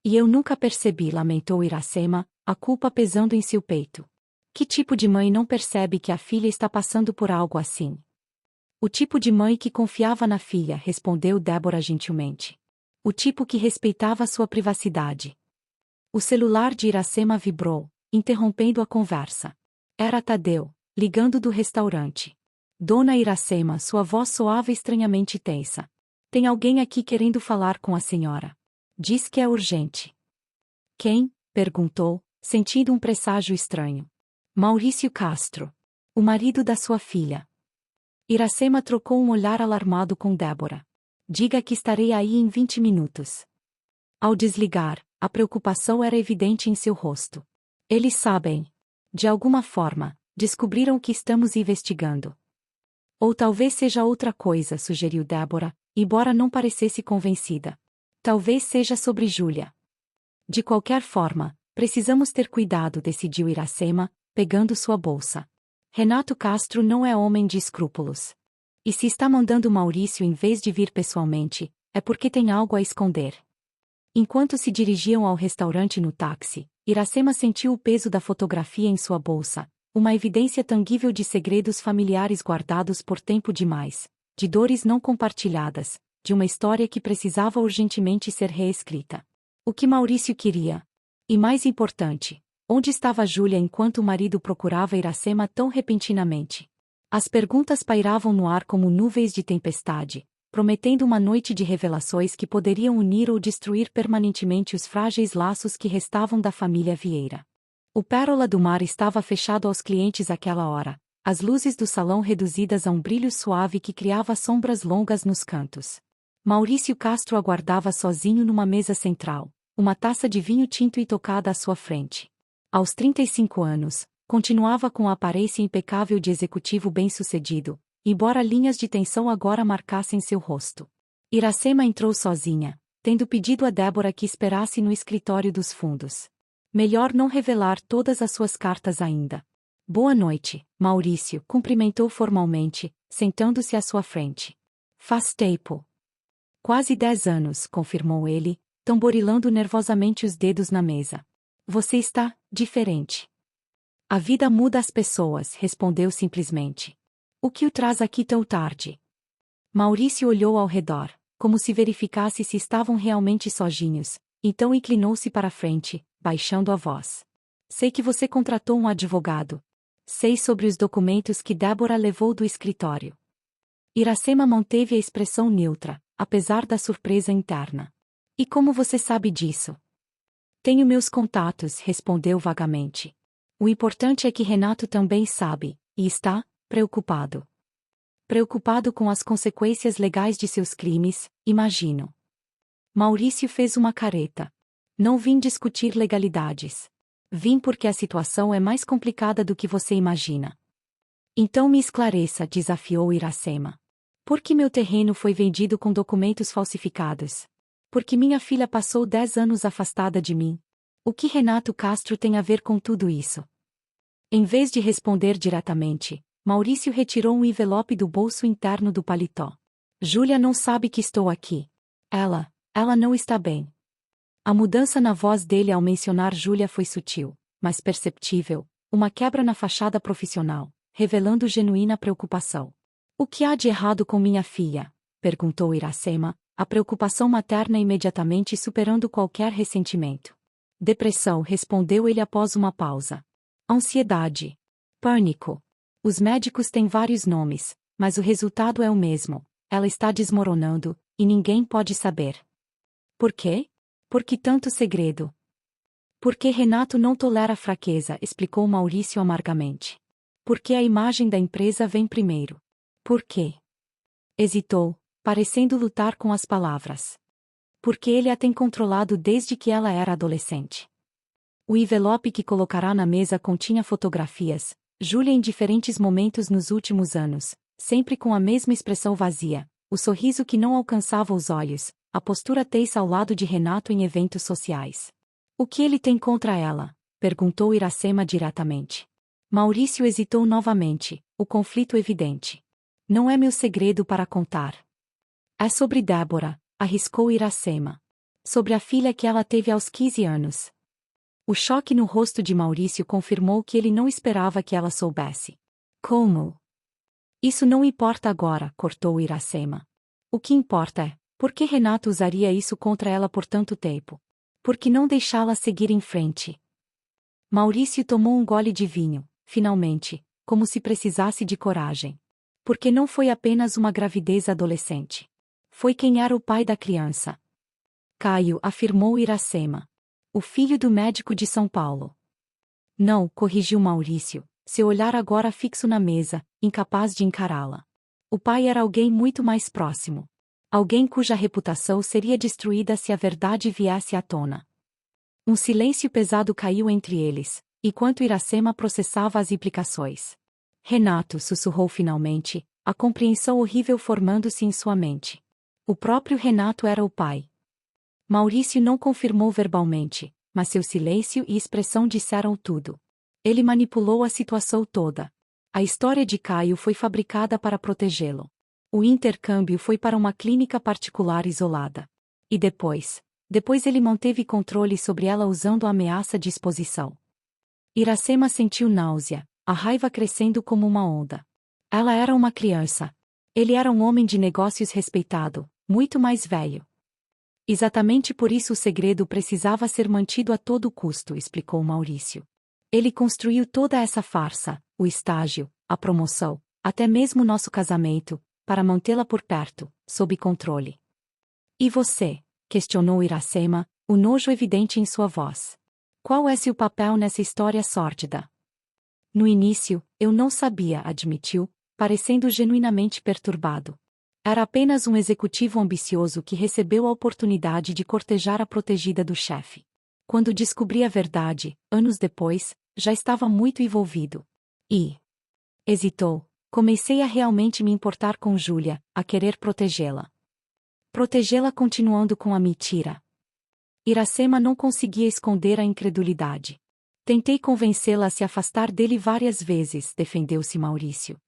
E eu nunca percebi, lamentou Iracema, a culpa pesando em seu peito. Que tipo de mãe não percebe que a filha está passando por algo assim? O tipo de mãe que confiava na filha, respondeu Débora gentilmente. O tipo que respeitava sua privacidade. O celular de Iracema vibrou, interrompendo a conversa. Era Tadeu, ligando do restaurante. Dona Iracema, sua voz soava estranhamente tensa. Tem alguém aqui querendo falar com a senhora. Diz que é urgente. Quem? Perguntou, sentindo um presságio estranho. Maurício Castro. O marido da sua filha. Iracema trocou um olhar alarmado com Débora. Diga que estarei aí em 20 minutos. Ao desligar, a preocupação era evidente em seu rosto. Eles sabem. De alguma forma, descobriram o que estamos investigando. Ou talvez seja outra coisa, sugeriu Débora, embora não parecesse convencida. Talvez seja sobre Júlia. De qualquer forma, precisamos ter cuidado, decidiu Iracema, pegando sua bolsa. Renato Castro não é homem de escrúpulos. E se está mandando Maurício em vez de vir pessoalmente, é porque tem algo a esconder. Enquanto se dirigiam ao restaurante no táxi, Iracema sentiu o peso da fotografia em sua bolsa, uma evidência tangível de segredos familiares guardados por tempo demais, de dores não compartilhadas, de uma história que precisava urgentemente ser reescrita. O que Maurício queria? E mais importante, onde estava Júlia enquanto o marido procurava Iracema tão repentinamente? As perguntas pairavam no ar como nuvens de tempestade, prometendo uma noite de revelações que poderiam unir ou destruir permanentemente os frágeis laços que restavam da família Vieira. O Pérola do Mar estava fechado aos clientes àquela hora, as luzes do salão reduzidas a um brilho suave que criava sombras longas nos cantos. Maurício Castro aguardava sozinho numa mesa central, uma taça de vinho tinto e tocada à sua frente. Aos 35 anos, continuava com a aparência impecável de executivo bem-sucedido, embora linhas de tensão agora marcassem seu rosto. Iracema entrou sozinha, tendo pedido a Débora que esperasse no escritório dos fundos. Melhor não revelar todas as suas cartas ainda. Boa noite, Maurício, cumprimentou formalmente, sentando-se à sua frente. Faz tempo. Quase 10 anos, confirmou ele, tamborilando nervosamente os dedos na mesa. Você está diferente. A vida muda as pessoas, respondeu simplesmente. O que o traz aqui tão tarde? Maurício olhou ao redor, como se verificasse se estavam realmente sozinhos, então inclinou-se para a frente, baixando a voz. Sei que você contratou um advogado. Sei sobre os documentos que Débora levou do escritório. Iracema manteve a expressão neutra, apesar da surpresa interna. E como você sabe disso? Tenho meus contatos, respondeu vagamente. O importante é que Renato também sabe, e está preocupado. Preocupado com as consequências legais de seus crimes, imagino. Maurício fez uma careta. Não vim discutir legalidades. Vim porque a situação é mais complicada do que você imagina. Então me esclareça, desafiou Iracema. Por que meu terreno foi vendido com documentos falsificados? Porque minha filha passou 10 anos afastada de mim. O que Renato Castro tem a ver com tudo isso? Em vez de responder diretamente, Maurício retirou um envelope do bolso interno do paletó. Júlia não sabe que estou aqui. Ela não está bem. A mudança na voz dele ao mencionar Júlia foi sutil, mas perceptível, uma quebra na fachada profissional, revelando genuína preocupação. O que há de errado com minha filha? Perguntou Iracema, a preocupação materna imediatamente superando qualquer ressentimento. Depressão, respondeu ele após uma pausa. Ansiedade. Pânico. Os médicos têm vários nomes, mas o resultado é o mesmo. Ela está desmoronando, e ninguém pode saber. Por quê? Por que tanto segredo? Porque Renato não tolera fraqueza, explicou Maurício amargamente. Porque a imagem da empresa vem primeiro. Por quê? Hesitou, parecendo lutar com as palavras. Porque ele a tem controlado desde que ela era adolescente. O envelope que colocará na mesa continha fotografias, Júlia em diferentes momentos nos últimos anos, sempre com a mesma expressão vazia, o sorriso que não alcançava os olhos, a postura teiça ao lado de Renato em eventos sociais. O que ele tem contra ela? Perguntou Iracema diretamente. Maurício hesitou novamente, o conflito evidente. Não é meu segredo para contar. É sobre Débora, arriscou Iracema. Sobre a filha que ela teve aos 15 anos. O choque no rosto de Maurício confirmou que ele não esperava que ela soubesse. Como? Isso não importa agora, cortou Iracema. O que importa é, por que Renato usaria isso contra ela por tanto tempo? Por que não deixá-la seguir em frente? Maurício tomou um gole de vinho, finalmente, como se precisasse de coragem. Porque não foi apenas uma gravidez adolescente. Foi quem era o pai da criança. Caio, afirmou Iracema. O filho do médico de São Paulo. Não, corrigiu Maurício, seu olhar agora fixo na mesa, incapaz de encará-la. O pai era alguém muito mais próximo. Alguém cuja reputação seria destruída se a verdade viesse à tona. Um silêncio pesado caiu entre eles, enquanto Iracema processava as implicações. Renato, sussurrou finalmente, a compreensão horrível formando-se em sua mente. O próprio Renato era o pai. Maurício não confirmou verbalmente, mas seu silêncio e expressão disseram tudo. Ele manipulou a situação toda. A história de Caio foi fabricada para protegê-lo. O intercâmbio foi para uma clínica particular isolada. E depois ele manteve controle sobre ela usando a ameaça de exposição. Iracema sentiu náusea, a raiva crescendo como uma onda. Ela era uma criança. Ele era um homem de negócios respeitado, muito mais velho. Exatamente por isso o segredo precisava ser mantido a todo custo, explicou Maurício. Ele construiu toda essa farsa, o estágio, a promoção, até mesmo nosso casamento, para mantê-la por perto, sob controle. E você? Questionou Iracema, o nojo evidente em sua voz. Qual é seu papel nessa história sórdida? No início, eu não sabia, admitiu, parecendo genuinamente perturbado. Era apenas um executivo ambicioso que recebeu a oportunidade de cortejar a protegida do chefe. Quando descobri a verdade, anos depois, já estava muito envolvido. E... hesitou. Comecei a realmente me importar com Júlia, a querer protegê-la. Protegê-la continuando com a mentira. Iracema não conseguia esconder a incredulidade. Tentei convencê-la a se afastar dele várias vezes, defendeu-se Maurício.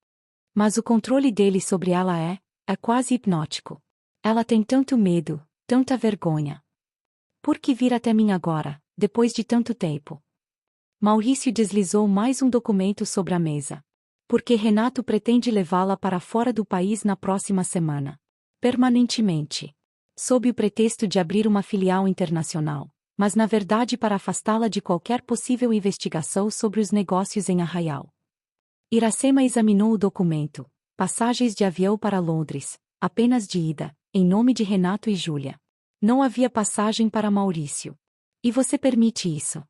Mas o controle dele sobre ela é quase hipnótico. Ela tem tanto medo, tanta vergonha. Por que vir até mim agora, depois de tanto tempo? Maurício deslizou mais um documento sobre a mesa. Porque Renato pretende levá-la para fora do país na próxima semana. Permanentemente. Sob o pretexto de abrir uma filial internacional, mas na verdade para afastá-la de qualquer possível investigação sobre os negócios em Arraial. Iracema examinou o documento. Passagens de avião para Londres, apenas de ida, em nome de Renato e Júlia. Não havia passagem para Maurício. E você permite isso?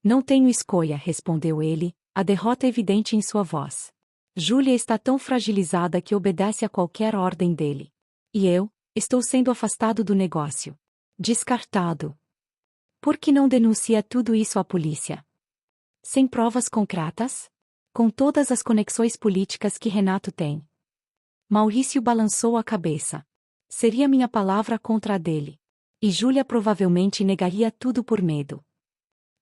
Não tenho escolha, respondeu ele, a derrota evidente em sua voz. Júlia está tão fragilizada que obedece a qualquer ordem dele. E eu, estou sendo afastado do negócio. Descartado. Por que não denuncia tudo isso à polícia? Sem provas concretas? Com todas as conexões políticas que Renato tem. Maurício balançou a cabeça. Seria minha palavra contra a dele. E Júlia provavelmente negaria tudo por medo.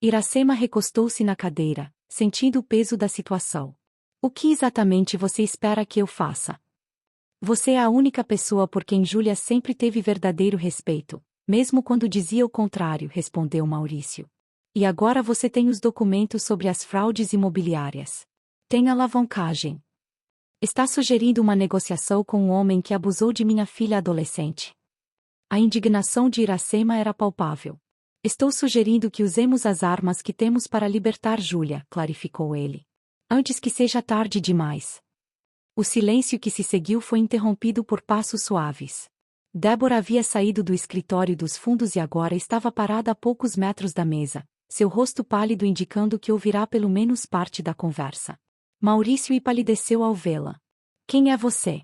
Iracema recostou-se na cadeira, sentindo o peso da situação. O que exatamente você espera que eu faça? Você é a única pessoa por quem Júlia sempre teve verdadeiro respeito, mesmo quando dizia o contrário, respondeu Maurício. E agora você tem os documentos sobre as fraudes imobiliárias. Tem alavancagem. Está sugerindo uma negociação com um homem que abusou de minha filha adolescente. A indignação de Iracema era palpável. Estou sugerindo que usemos as armas que temos para libertar Júlia, clarificou ele. Antes que seja tarde demais. O silêncio que se seguiu foi interrompido por passos suaves. Débora havia saído do escritório dos fundos e agora estava parada a poucos metros da mesa, seu rosto pálido indicando que ouvirá pelo menos parte da conversa. Maurício empalideceu ao vê-la. Quem é você?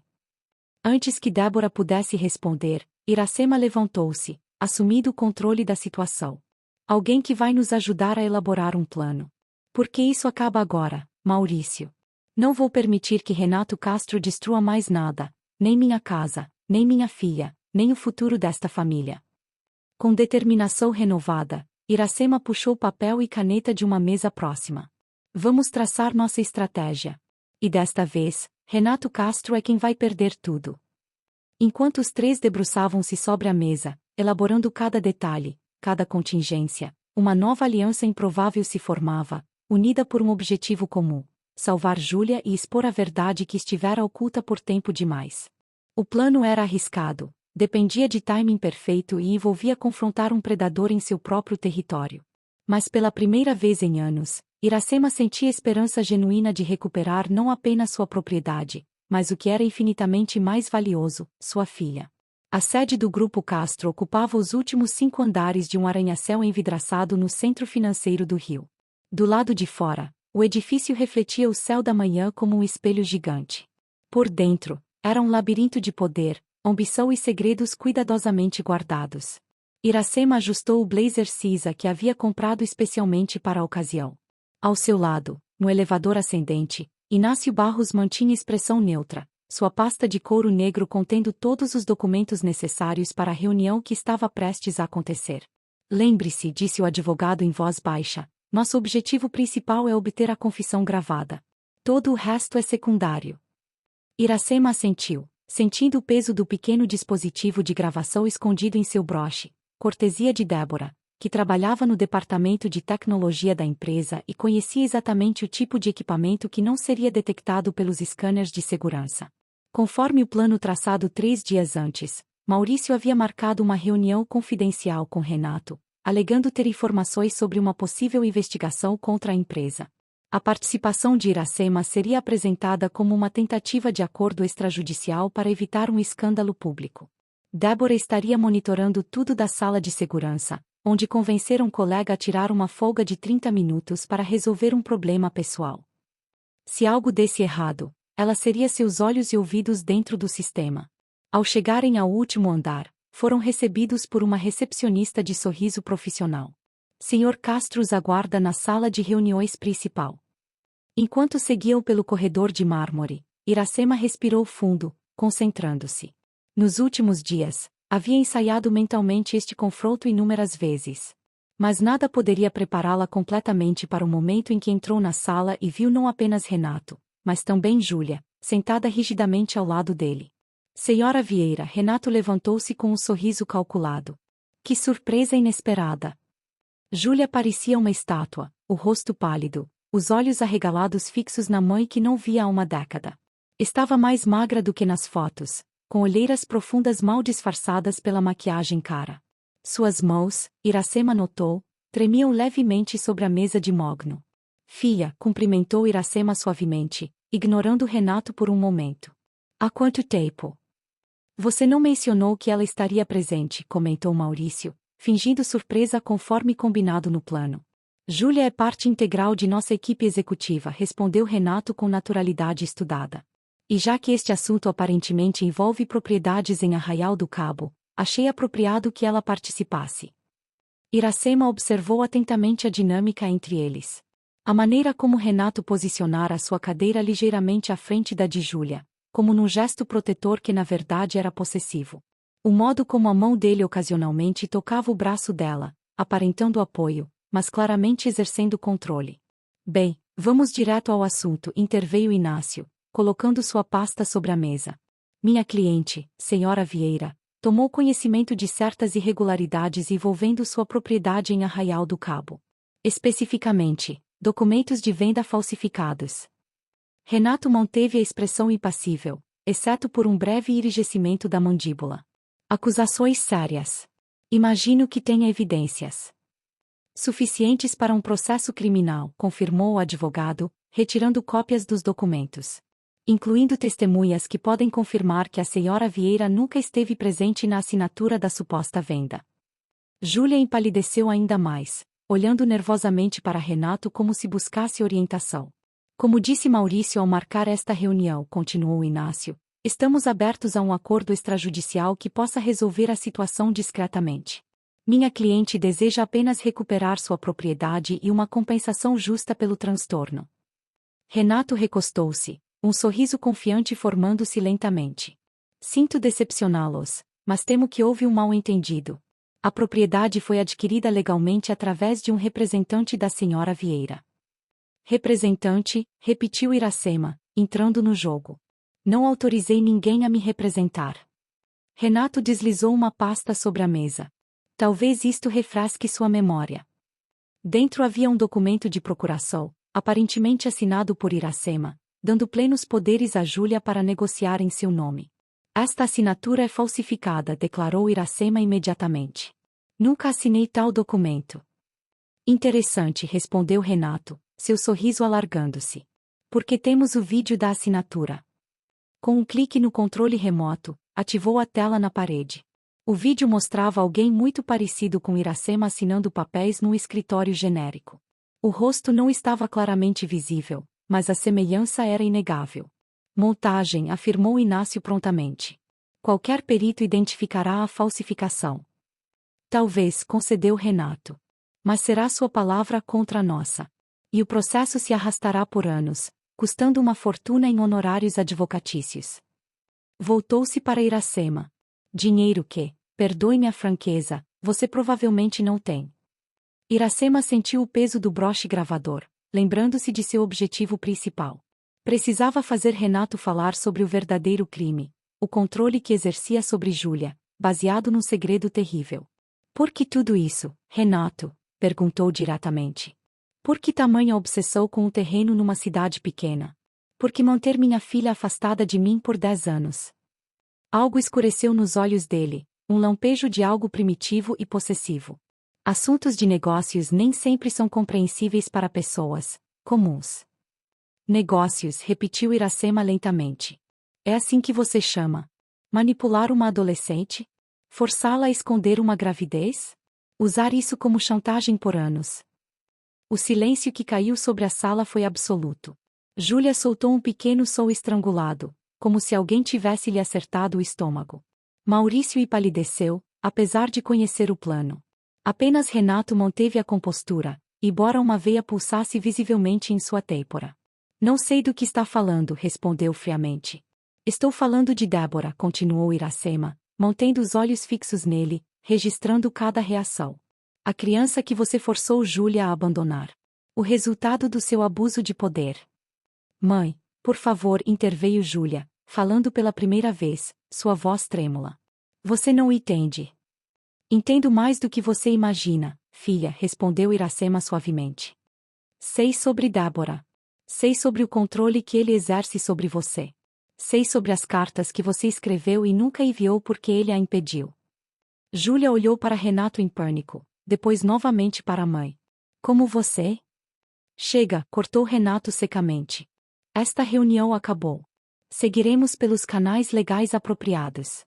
Antes que Débora pudesse responder, Iracema levantou-se, assumindo o controle da situação. Alguém que vai nos ajudar a elaborar um plano. Porque isso acaba agora, Maurício. Não vou permitir que Renato Castro destrua mais nada, nem minha casa, nem minha filha, nem o futuro desta família. Com determinação renovada, Iracema puxou papel e caneta de uma mesa próxima. Vamos traçar nossa estratégia. E desta vez, Renato Castro é quem vai perder tudo. Enquanto os três debruçavam-se sobre a mesa, elaborando cada detalhe, cada contingência, uma nova aliança improvável se formava, unida por um objetivo comum: salvar Júlia e expor a verdade que estivera oculta por tempo demais. O plano era arriscado, dependia de timing perfeito e envolvia confrontar um predador em seu próprio território. Mas pela primeira vez em anos, Iracema sentia esperança genuína de recuperar não apenas sua propriedade, mas o que era infinitamente mais valioso, sua filha. A sede do Grupo Castro ocupava os últimos 5 andares de um arranha-céu envidraçado no centro financeiro do Rio. Do lado de fora, o edifício refletia o céu da manhã como um espelho gigante. Por dentro, era um labirinto de poder, ambição e segredos cuidadosamente guardados. Iracema ajustou o blazer cinza que havia comprado especialmente para a ocasião. Ao seu lado, no elevador ascendente, Inácio Barros mantinha expressão neutra, sua pasta de couro negro contendo todos os documentos necessários para a reunião que estava prestes a acontecer. Lembre-se, disse o advogado em voz baixa, nosso objetivo principal é obter a confissão gravada. Todo o resto é secundário. Iracema assentiu, sentindo o peso do pequeno dispositivo de gravação escondido em seu broche, cortesia de Débora, que trabalhava no departamento de tecnologia da empresa e conhecia exatamente o tipo de equipamento que não seria detectado pelos scanners de segurança. Conforme o plano traçado 3 dias antes, Maurício havia marcado uma reunião confidencial com Renato, alegando ter informações sobre uma possível investigação contra a empresa. A participação de Iracema seria apresentada como uma tentativa de acordo extrajudicial para evitar um escândalo público. Débora estaria monitorando tudo da sala de segurança, onde convenceram um colega a tirar uma folga de 30 minutos para resolver um problema pessoal. Se algo desse errado, ela seria seus olhos e ouvidos dentro do sistema. Ao chegarem ao último andar, foram recebidos por uma recepcionista de sorriso profissional. Sr. Castro os aguarda na sala de reuniões principal. Enquanto seguiam pelo corredor de mármore, Iracema respirou fundo, concentrando-se. Nos últimos dias, havia ensaiado mentalmente este confronto inúmeras vezes. Mas nada poderia prepará-la completamente para o momento em que entrou na sala e viu não apenas Renato, mas também Júlia, sentada rigidamente ao lado dele. Senhora Vieira, Renato levantou-se com um sorriso calculado. Que surpresa inesperada! Júlia parecia uma estátua, o rosto pálido, os olhos arregalados fixos na mãe que não via há uma década. Estava mais magra do que nas fotos, com olheiras profundas mal disfarçadas pela maquiagem cara. Suas mãos, Iracema notou, tremiam levemente sobre a mesa de mogno. Filha, cumprimentou Iracema suavemente, ignorando Renato por um momento. Há quanto tempo? Você não mencionou que ela estaria presente, comentou Maurício, fingindo surpresa conforme combinado no plano. Júlia é parte integral de nossa equipe executiva, respondeu Renato com naturalidade estudada. E já que este assunto aparentemente envolve propriedades em Arraial do Cabo, achei apropriado que ela participasse. Iracema observou atentamente a dinâmica entre eles. A maneira como Renato posicionara a sua cadeira ligeiramente à frente da de Júlia, como num gesto protetor que na verdade era possessivo. O modo como a mão dele ocasionalmente tocava o braço dela, aparentando apoio, mas claramente exercendo controle. Bem, vamos direto ao assunto, interveio Inácio, colocando sua pasta sobre a mesa. Minha cliente, senhora Vieira, tomou conhecimento de certas irregularidades envolvendo sua propriedade em Arraial do Cabo. Especificamente, documentos de venda falsificados. Renato manteve a expressão impassível, exceto por um breve enrijecimento da mandíbula. Acusações sérias. Imagino que tenha evidências suficientes para um processo criminal, confirmou o advogado, retirando cópias dos documentos. Incluindo testemunhas que podem confirmar que a senhora Vieira nunca esteve presente na assinatura da suposta venda. Júlia empalideceu ainda mais, olhando nervosamente para Renato como se buscasse orientação. Como disse Maurício ao marcar esta reunião, continuou Inácio, estamos abertos a um acordo extrajudicial que possa resolver a situação discretamente. Minha cliente deseja apenas recuperar sua propriedade e uma compensação justa pelo transtorno. Renato recostou-se, um sorriso confiante formando-se lentamente. Sinto decepcioná-los, mas temo que houve um mal-entendido. A propriedade foi adquirida legalmente através de um representante da senhora Vieira. Representante, repetiu Iracema, entrando no jogo. Não autorizei ninguém a me representar. Renato deslizou uma pasta sobre a mesa. Talvez isto refresque sua memória. Dentro havia um documento de procuração, aparentemente assinado por Iracema, dando plenos poderes a Júlia para negociar em seu nome. Esta assinatura é falsificada, declarou Iracema imediatamente. Nunca assinei tal documento. Interessante, respondeu Renato, seu sorriso alargando-se. Porque temos o vídeo da assinatura. Com um clique no controle remoto, ativou a tela na parede. O vídeo mostrava alguém muito parecido com Iracema assinando papéis num escritório genérico. O rosto não estava claramente visível, mas a semelhança era inegável. Montagem, afirmou Inácio prontamente. Qualquer perito identificará a falsificação. Talvez, concedeu Renato. Mas será sua palavra contra a nossa. E o processo se arrastará por anos, custando uma fortuna em honorários advocatícios. Voltou-se para Iracema. Dinheiro que, perdoe-me a franqueza, você provavelmente não tem. Iracema sentiu o peso do broche gravador, lembrando-se de seu objetivo principal. Precisava fazer Renato falar sobre o verdadeiro crime, o controle que exercia sobre Júlia, baseado num segredo terrível. Por que tudo isso, Renato? Perguntou diretamente. Por que tamanha obsessão com o terreno numa cidade pequena? Por que manter minha filha afastada de mim por 10 anos? Algo escureceu nos olhos dele, um lampejo de algo primitivo e possessivo. Assuntos de negócios nem sempre são compreensíveis para pessoas, comuns. Negócios, repetiu Iracema lentamente. É assim que você chama? Manipular uma adolescente? Forçá-la a esconder uma gravidez? Usar isso como chantagem por anos? O silêncio que caiu sobre a sala foi absoluto. Júlia soltou um pequeno som estrangulado, como se alguém tivesse lhe acertado o estômago. Maurício empalideceu, apesar de conhecer o plano. Apenas Renato manteve a compostura, embora uma veia pulsasse visivelmente em sua têmpora. Não sei do que está falando, respondeu friamente. Estou falando de Débora, continuou Iracema, mantendo os olhos fixos nele, registrando cada reação. A criança que você forçou Júlia a abandonar. O resultado do seu abuso de poder. Mãe, por favor, interveio Júlia, falando pela primeira vez, sua voz trêmula. Você não entende. Entendo mais do que você imagina, filha, respondeu Iracema suavemente. Sei sobre Débora. Sei sobre o controle que ele exerce sobre você. Sei sobre as cartas que você escreveu e nunca enviou porque ele a impediu. Júlia olhou para Renato em pânico, depois novamente para a mãe. Como você? Chega, cortou Renato secamente. Esta reunião acabou. Seguiremos pelos canais legais apropriados.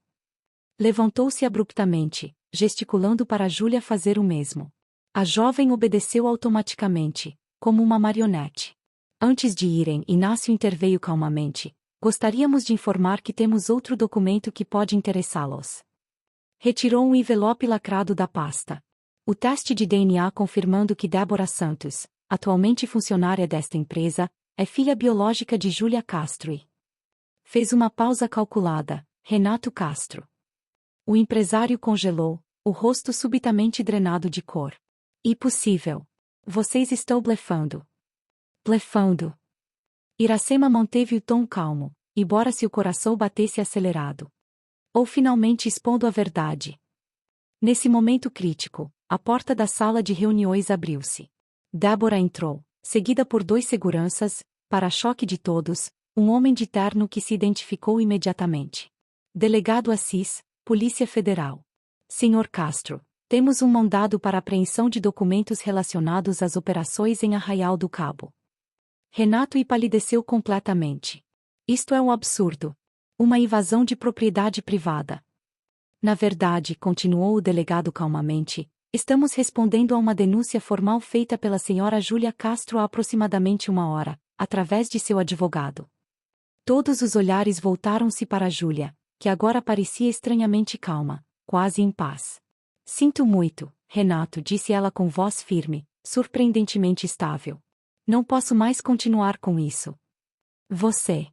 Levantou-se abruptamente, gesticulando para Júlia fazer o mesmo. A jovem obedeceu automaticamente, como uma marionete. Antes de irem, Inácio interveio calmamente. Gostaríamos de informar que temos outro documento que pode interessá-los. Retirou um envelope lacrado da pasta. O teste de DNA confirmando que Débora Santos, atualmente funcionária desta empresa, é filha biológica de Júlia Castro e... Fez uma pausa calculada, Renato Castro. O empresário congelou, o rosto subitamente drenado de cor. Impossível. Vocês estão blefando. Blefando. Iracema manteve o tom calmo, embora seu coração batesse acelerado. Ou finalmente expondo a verdade. Nesse momento crítico, a porta da sala de reuniões abriu-se. Débora entrou, seguida por 2 seguranças, para choque de todos, um homem de terno que se identificou imediatamente. Delegado Assis, Polícia Federal. Senhor Castro, temos um mandado para apreensão de documentos relacionados às operações em Arraial do Cabo. Renato empalideceu completamente. Isto é um absurdo. Uma invasão de propriedade privada. Na verdade, continuou o delegado calmamente, estamos respondendo a uma denúncia formal feita pela senhora Júlia Castro há aproximadamente 1 hora, através de seu advogado. Todos os olhares voltaram-se para Júlia, que agora parecia estranhamente calma, quase em paz. Sinto muito, Renato, disse ela com voz firme, surpreendentemente estável. Não posso mais continuar com isso. Você.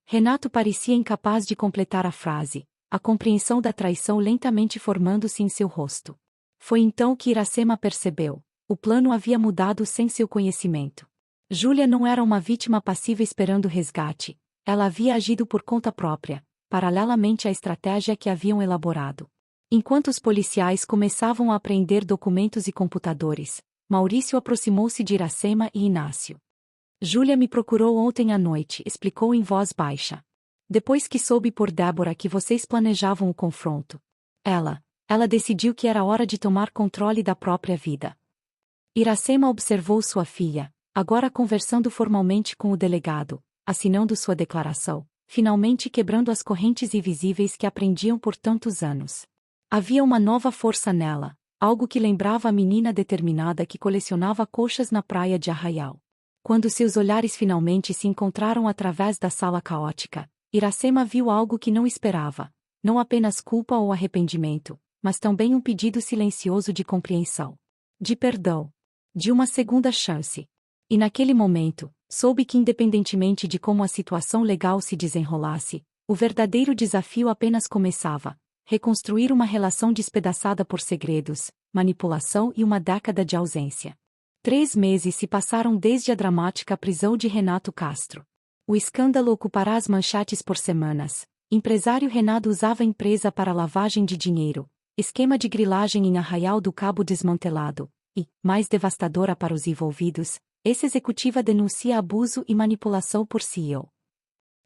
Renato parecia incapaz de completar a frase, a compreensão da traição lentamente formando-se em seu rosto. Foi então que Iracema percebeu. O plano havia mudado sem seu conhecimento. Júlia não era uma vítima passiva esperando resgate, ela havia agido por conta própria, paralelamente à estratégia que haviam elaborado. Enquanto os policiais começavam a apreender documentos e computadores, Maurício aproximou-se de Iracema e Inácio. Júlia me procurou ontem à noite, explicou em voz baixa. Depois que soube por Débora que vocês planejavam o confronto. Ela decidiu que era hora de tomar controle da própria vida. Iracema observou sua filha, agora conversando formalmente com o delegado, assinando sua declaração, finalmente quebrando as correntes invisíveis que a prendiam por tantos anos. Havia uma nova força nela, algo que lembrava a menina determinada que colecionava coxas na praia de Arraial. Quando seus olhares finalmente se encontraram através da sala caótica, Iracema viu algo que não esperava, não apenas culpa ou arrependimento, mas também um pedido silencioso de compreensão. De perdão. De uma segunda chance. E naquele momento, soube que independentemente de como a situação legal se desenrolasse, o verdadeiro desafio apenas começava. Reconstruir uma relação despedaçada por segredos, manipulação e uma década de ausência. 3 meses se passaram desde a dramática prisão de Renato Castro. O escândalo ocupará as manchetes por semanas. Empresário Renato usava a empresa para lavagem de dinheiro, esquema de grilagem em Arraial do Cabo desmantelado, e, mais devastadora para os envolvidos, ex-executiva denuncia abuso e manipulação por CEO.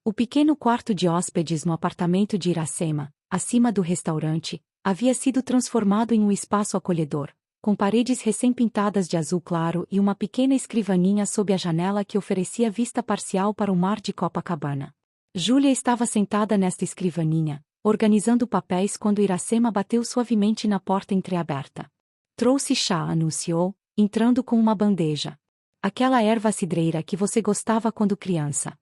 O pequeno quarto de hóspedes no apartamento de Iracema, acima do restaurante, havia sido transformado em um espaço acolhedor, com paredes recém-pintadas de azul claro e uma pequena escrivaninha sob a janela que oferecia vista parcial para o mar de Copacabana. Júlia estava sentada nesta escrivaninha, organizando papéis quando Iracema bateu suavemente na porta entreaberta. Trouxe chá, anunciou, entrando com uma bandeja. Aquela erva cidreira que você gostava quando criança.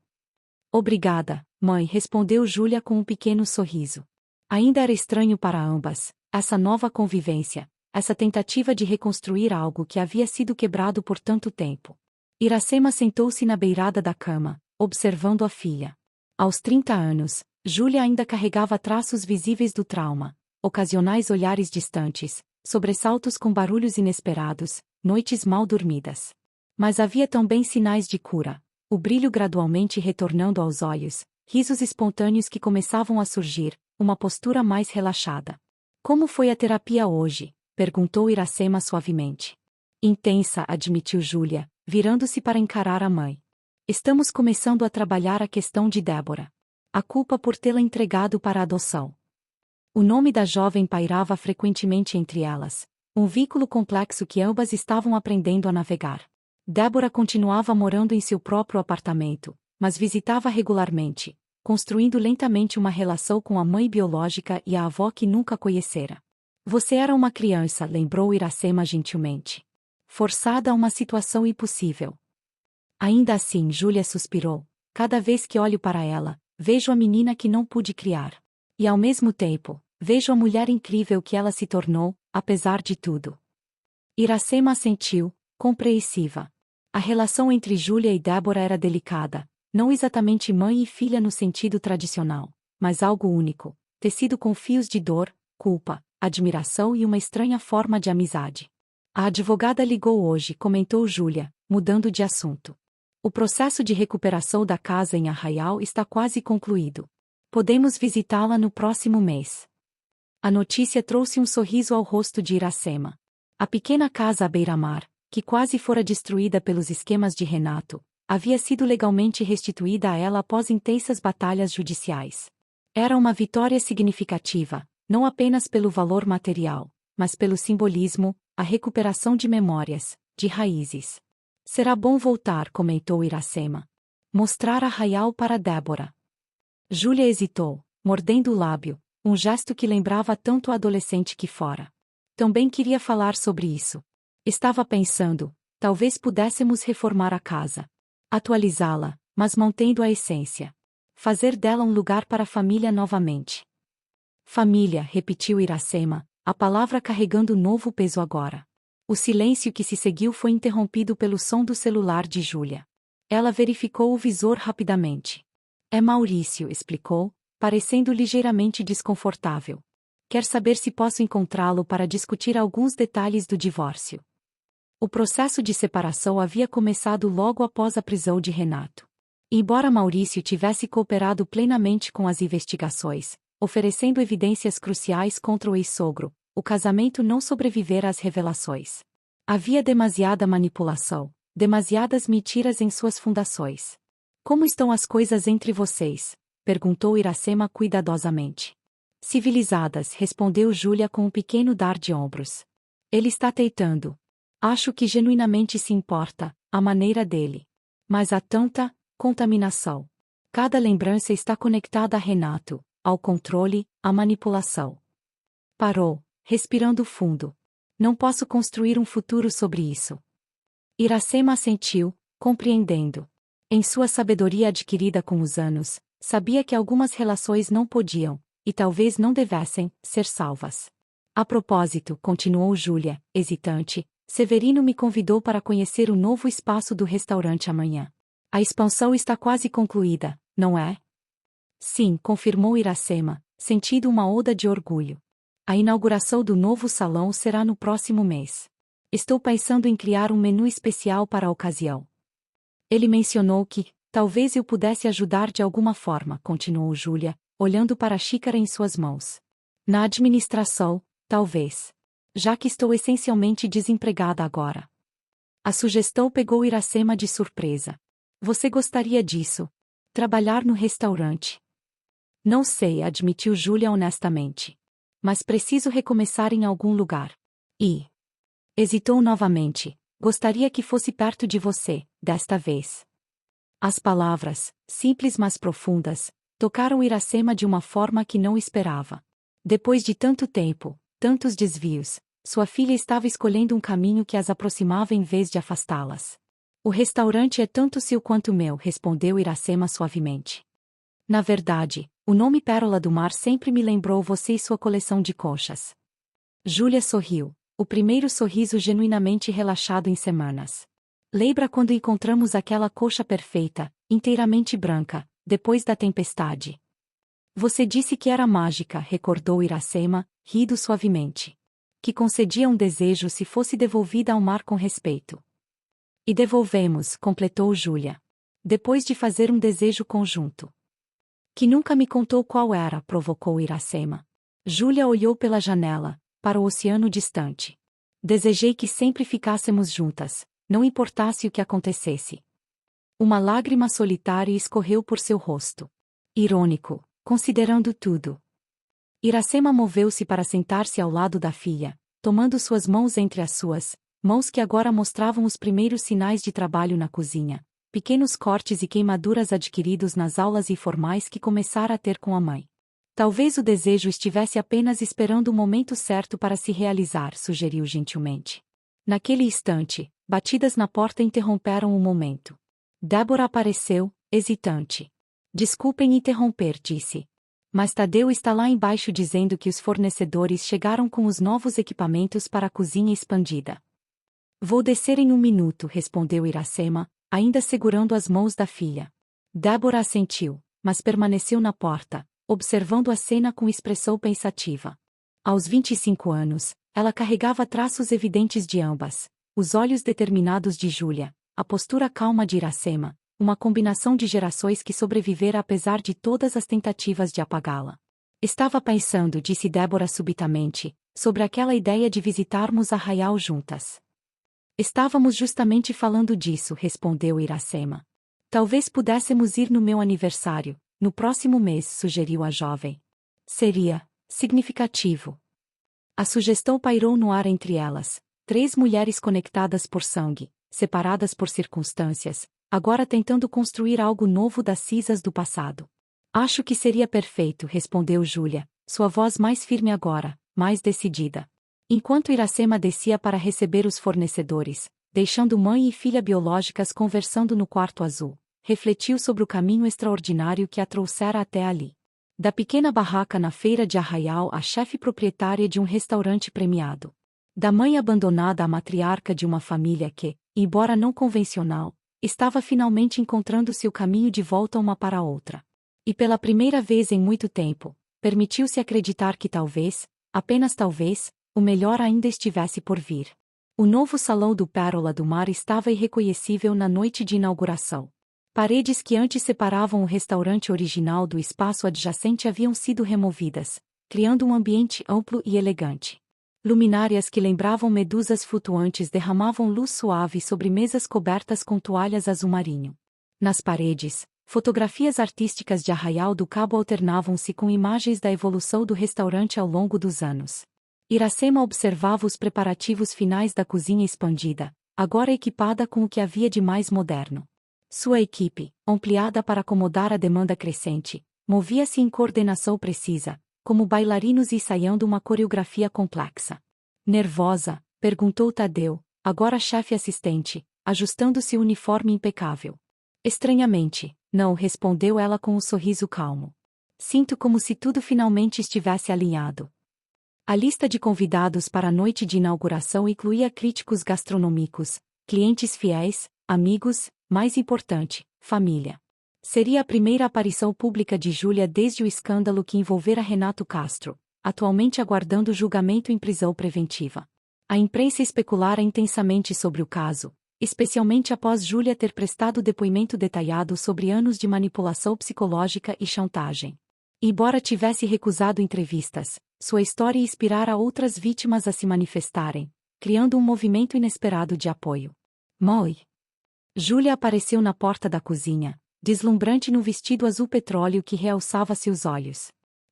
Obrigada, mãe, respondeu Júlia com um pequeno sorriso. Ainda era estranho para ambas, essa nova convivência, essa tentativa de reconstruir algo que havia sido quebrado por tanto tempo. Iracema sentou-se na beirada da cama, observando a filha. Aos 30 anos, Júlia ainda carregava traços visíveis do trauma, ocasionais olhares distantes, sobressaltos com barulhos inesperados, noites mal dormidas. Mas havia também sinais de cura, o brilho gradualmente retornando aos olhos, risos espontâneos que começavam a surgir, uma postura mais relaxada. Como foi a terapia hoje? Perguntou Iracema suavemente. Intensa, admitiu Júlia, virando-se para encarar a mãe. Estamos começando a trabalhar a questão de Débora. A culpa por tê-la entregado para a adoção. O nome da jovem pairava frequentemente entre elas, um vínculo complexo que ambas estavam aprendendo a navegar. Débora continuava morando em seu próprio apartamento, mas visitava regularmente, construindo lentamente uma relação com a mãe biológica e a avó que nunca conhecera. Você era uma criança, lembrou Iracema gentilmente. Forçada a uma situação impossível. Ainda assim, Júlia suspirou. Cada vez que olho para ela, vejo a menina que não pude criar. E ao mesmo tempo, vejo a mulher incrível que ela se tornou, apesar de tudo. Iracema assentiu, compreensiva. A relação entre Júlia e Débora era delicada, não exatamente mãe e filha no sentido tradicional, mas algo único, tecido com fios de dor, culpa, admiração e uma estranha forma de amizade. A advogada ligou hoje, comentou Júlia, mudando de assunto. O processo de recuperação da casa em Arraial está quase concluído. Podemos visitá-la no próximo mês. A notícia trouxe um sorriso ao rosto de Iracema. A pequena casa à beira-mar, que quase fora destruída pelos esquemas de Renato, havia sido legalmente restituída a ela após intensas batalhas judiciais. Era uma vitória significativa, não apenas pelo valor material, mas pelo simbolismo, a recuperação de memórias, de raízes. Será bom voltar, comentou Iracema. Mostrar Arraial para Débora. Júlia hesitou, mordendo o lábio, um gesto que lembrava tanto a adolescente que fora. Também queria falar sobre isso. Estava pensando, talvez pudéssemos reformar a casa. Atualizá-la, mas mantendo a essência. Fazer dela um lugar para a família novamente. Família, repetiu Iracema, a palavra carregando novo peso agora. O silêncio que se seguiu foi interrompido pelo som do celular de Júlia. Ela verificou o visor rapidamente. É Maurício, explicou, parecendo ligeiramente desconfortável. Quer saber se posso encontrá-lo para discutir alguns detalhes do divórcio. O processo de separação havia começado logo após a prisão de Renato. Embora Maurício tivesse cooperado plenamente com as investigações, oferecendo evidências cruciais contra o ex-sogro, o casamento não sobrevivera às revelações. Havia demasiada manipulação, demasiadas mentiras em suas fundações. Como estão as coisas entre vocês? Perguntou Iracema cuidadosamente. Civilizadas, respondeu Júlia com um pequeno dar de ombros. Ele está teitando. Acho que genuinamente se importa, a maneira dele. Mas há tanta contaminação. Cada lembrança está conectada a Renato, ao controle, à manipulação. Parou, respirando fundo. Não posso construir um futuro sobre isso. Iracema assentiu, compreendendo. Em sua sabedoria adquirida com os anos, sabia que algumas relações não podiam, e talvez não devessem, ser salvas. A propósito, continuou Júlia, hesitante, Severino me convidou para conhecer o novo espaço do restaurante amanhã. A expansão está quase concluída, não é? Sim, confirmou Iracema, sentindo uma onda de orgulho. A inauguração do novo salão será no próximo mês. Estou pensando em criar um menu especial para a ocasião. Ele mencionou que, talvez eu pudesse ajudar de alguma forma, continuou Júlia, olhando para a xícara em suas mãos. Na administração, talvez. Já que estou essencialmente desempregada agora. A sugestão pegou Iracema de surpresa. Você gostaria disso? Trabalhar no restaurante? Não sei, admitiu Júlia honestamente. Mas preciso recomeçar em algum lugar. E Hesitou novamente. Gostaria que fosse perto de você, desta vez. As palavras, simples mas profundas, tocaram Iracema de uma forma que não esperava. Depois de tanto tempo, tantos desvios, sua filha estava escolhendo um caminho que as aproximava em vez de afastá-las. O restaurante é tanto seu quanto meu, respondeu Iracema suavemente. Na verdade, o nome Pérola do Mar sempre me lembrou você e sua coleção de coxas. Júlia sorriu, o primeiro sorriso genuinamente relaxado em semanas. Lembra quando encontramos aquela coxa perfeita, inteiramente branca, depois da tempestade? Você disse que era mágica, recordou Iracema, rindo suavemente. Que concedia um desejo se fosse devolvida ao mar com respeito. E devolvemos, completou Júlia. Depois de fazer um desejo conjunto. Que nunca me contou qual era, provocou Iracema. Júlia olhou pela janela, para o oceano distante. Desejei que sempre ficássemos juntas, não importasse o que acontecesse. Uma lágrima solitária escorreu por seu rosto. Irônico, considerando tudo. Iracema moveu-se para sentar-se ao lado da filha, tomando suas mãos entre as suas, mãos que agora mostravam os primeiros sinais de trabalho na cozinha, pequenos cortes e queimaduras adquiridos nas aulas informais que começara a ter com a mãe. Talvez o desejo estivesse apenas esperando o momento certo para se realizar, sugeriu gentilmente. Naquele instante, batidas na porta interromperam o momento. Débora apareceu, hesitante. Desculpem interromper, disse. Mas Tadeu está lá embaixo dizendo que os fornecedores chegaram com os novos equipamentos para a cozinha expandida. Vou descer em um minuto, respondeu Iracema, ainda segurando as mãos da filha. Débora assentiu, mas permaneceu na porta, observando a cena com expressão pensativa. Aos 25 anos, ela carregava traços evidentes de ambas, os olhos determinados de Júlia, a postura calma de Iracema, uma combinação de gerações que sobrevivera apesar de todas as tentativas de apagá-la. Estava pensando, disse Débora subitamente, sobre aquela ideia de visitarmos Arraial juntas. Estávamos justamente falando disso, respondeu Iracema. Talvez pudéssemos ir no meu aniversário, no próximo mês, sugeriu a jovem. Seria significativo. A sugestão pairou no ar entre elas, 3 mulheres conectadas por sangue, separadas por circunstâncias, agora tentando construir algo novo das cinzas do passado. Acho que seria perfeito, respondeu Júlia, sua voz mais firme agora, mais decidida. Enquanto Iracema descia para receber os fornecedores, deixando mãe e filha biológicas conversando no quarto azul, refletiu sobre o caminho extraordinário que a trouxera até ali. Da pequena barraca na feira de Arraial à chefe proprietária de um restaurante premiado. Da mãe abandonada à matriarca de uma família que, embora não convencional, estava finalmente encontrando seu caminho de volta uma para a outra. E pela primeira vez em muito tempo, permitiu-se acreditar que talvez, apenas talvez, o melhor ainda estivesse por vir. O novo salão do Pérola do Mar estava irreconhecível na noite de inauguração. Paredes que antes separavam o restaurante original do espaço adjacente haviam sido removidas, criando um ambiente amplo e elegante. Luminárias que lembravam medusas flutuantes derramavam luz suave sobre mesas cobertas com toalhas azul marinho. Nas paredes, fotografias artísticas de Arraial do Cabo alternavam-se com imagens da evolução do restaurante ao longo dos anos. Iracema observava os preparativos finais da cozinha expandida, agora equipada com o que havia de mais moderno. Sua equipe, ampliada para acomodar a demanda crescente, movia-se em coordenação precisa, como bailarinos ensaiando uma coreografia complexa. Nervosa? Perguntou Tadeu, agora chefe assistente, ajustando-se o uniforme impecável. Estranhamente, não, respondeu ela com um sorriso calmo. Sinto como se tudo finalmente estivesse alinhado. A lista de convidados para a noite de inauguração incluía críticos gastronômicos, clientes fiéis, amigos, mais importante, família. Seria a primeira aparição pública de Júlia desde o escândalo que envolvera Renato Castro, atualmente aguardando julgamento em prisão preventiva. A imprensa especulara intensamente sobre o caso, especialmente após Júlia ter prestado depoimento detalhado sobre anos de manipulação psicológica e chantagem. Embora tivesse recusado entrevistas, sua história inspirara outras vítimas a se manifestarem, criando um movimento inesperado de apoio. Moi. Júlia apareceu na porta da cozinha, deslumbrante no vestido azul petróleo que realçava seus olhos.